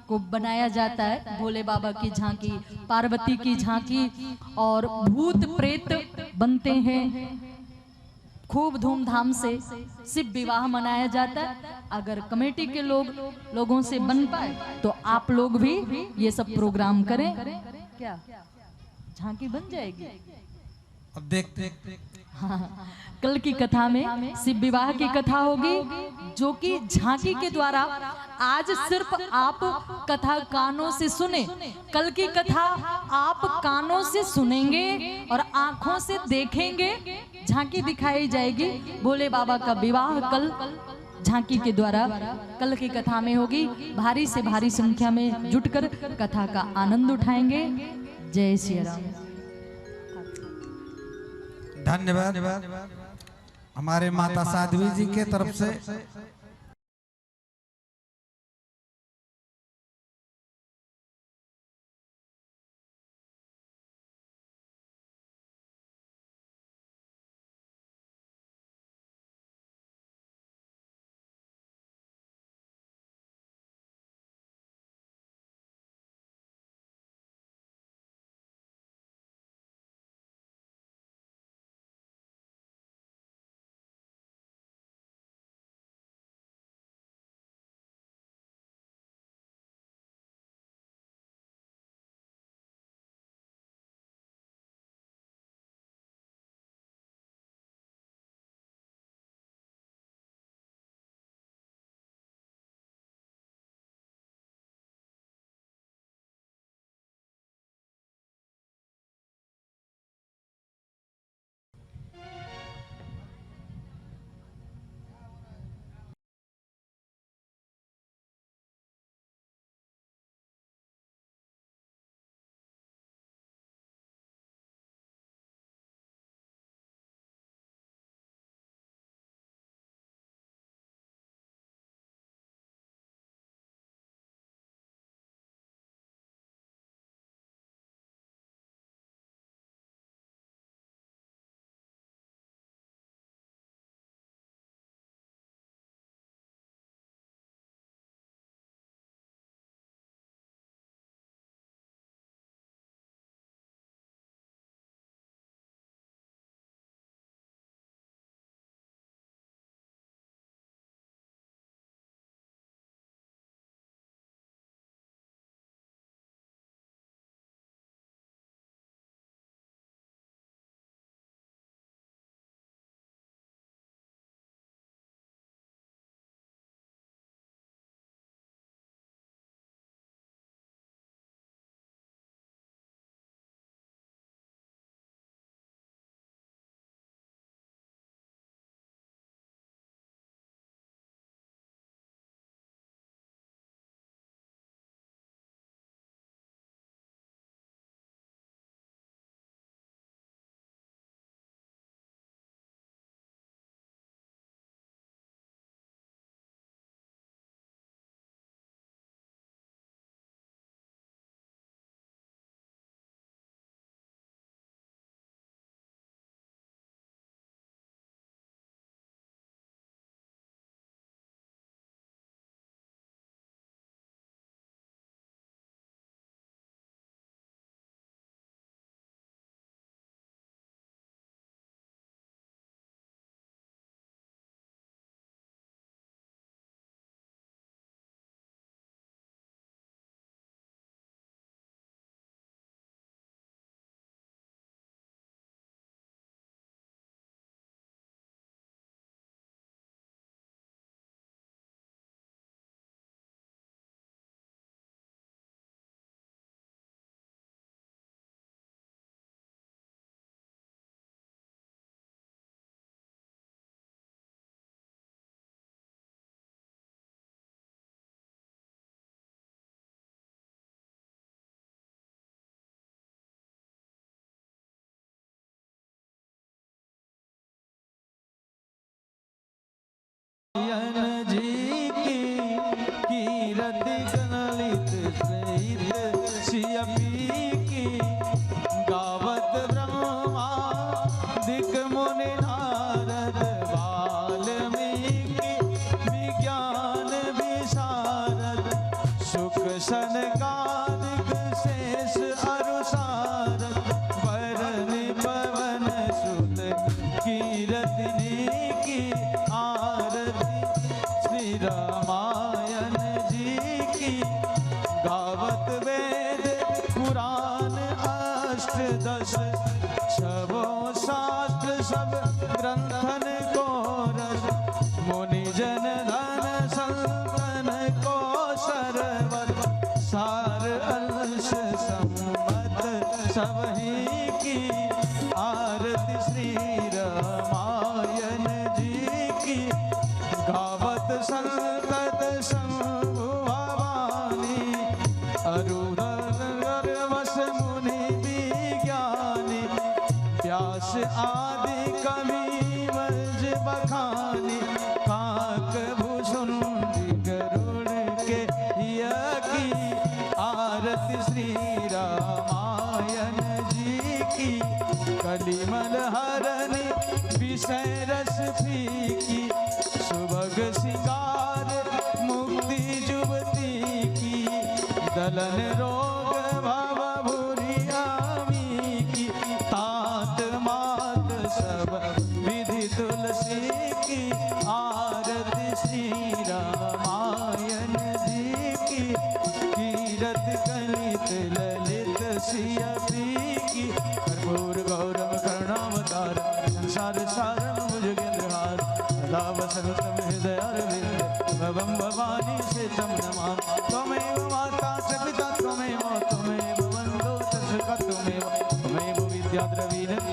को बनाया जाता है, भोले बाबा की झांकी, पार्वती की झांकी और भूत प्रेत बनते हैं। खूब धूमधाम से शिव विवाह मनाया जाता है। अगर कमेटी के लोगों से बन पाए तो आप लोग भी ये सब प्रोग्राम करें। क्या झांकी बन जाएगी? अब देखते हाँ, कल की कथा में शिव विवाह की कथा होगी, जो कि झांकी के द्वारा आज सिर्फ आप कथा कानों से सुने। कल की कथा आप कानों से सुनेंगे और आंखों से देखेंगे। झांकी दिखाई जाएगी। भोले बाबा का विवाह कल झांकी के द्वारा कल की कथा में होगी। भारी से भारी संख्या में जुटकर कथा का आनंद उठाएंगे। जय श्री राम। धन्यवाद हमारे माता साध्वी जी के तरफ से जी की कीरति कनलित सहित सियपी की गावत ब्रह्मा दिक मुनि नारद वाल्मीकि विज्ञान विशारद सुख सनकादिक शेष अरुसारद वरनि पवन सुत कीरति की आरती श्री रामायण जी की गावत वेद पुराण अष्टदश छवो शास्त्र सब ग्रंथन को रस मुनि जन धन संतन को सरवर सार अंश सम्मत सबही की आरती श्री रामायण जी की गावत संतत शंभु भवानी अरुधर वस मुनि विज्ञानी व्यास आदि कवि वज बखानी काक भूषुंडी गरुड़ के की आरती श्री रामायण जी की कलिमल हरनि विषय रस फीकी सुभग सिंगार मुक्ति जुबती की दलन रोग भव भूरियामी की तात मात सब विधि तुलसी की आरती श्री रामायण जी की कीरत कलित ललित सियपी की कर्पूर गौरव करुणावतार संसार सारम भुजगेंद्रहार सदा वसंतम हृदय अरविंद भवम भवानी से तम नमामि त्वमेव माता च पिता त्वमेव त्वमेव बन्धो च सखा त्वमेव त्वमेव विद्या द्रविणं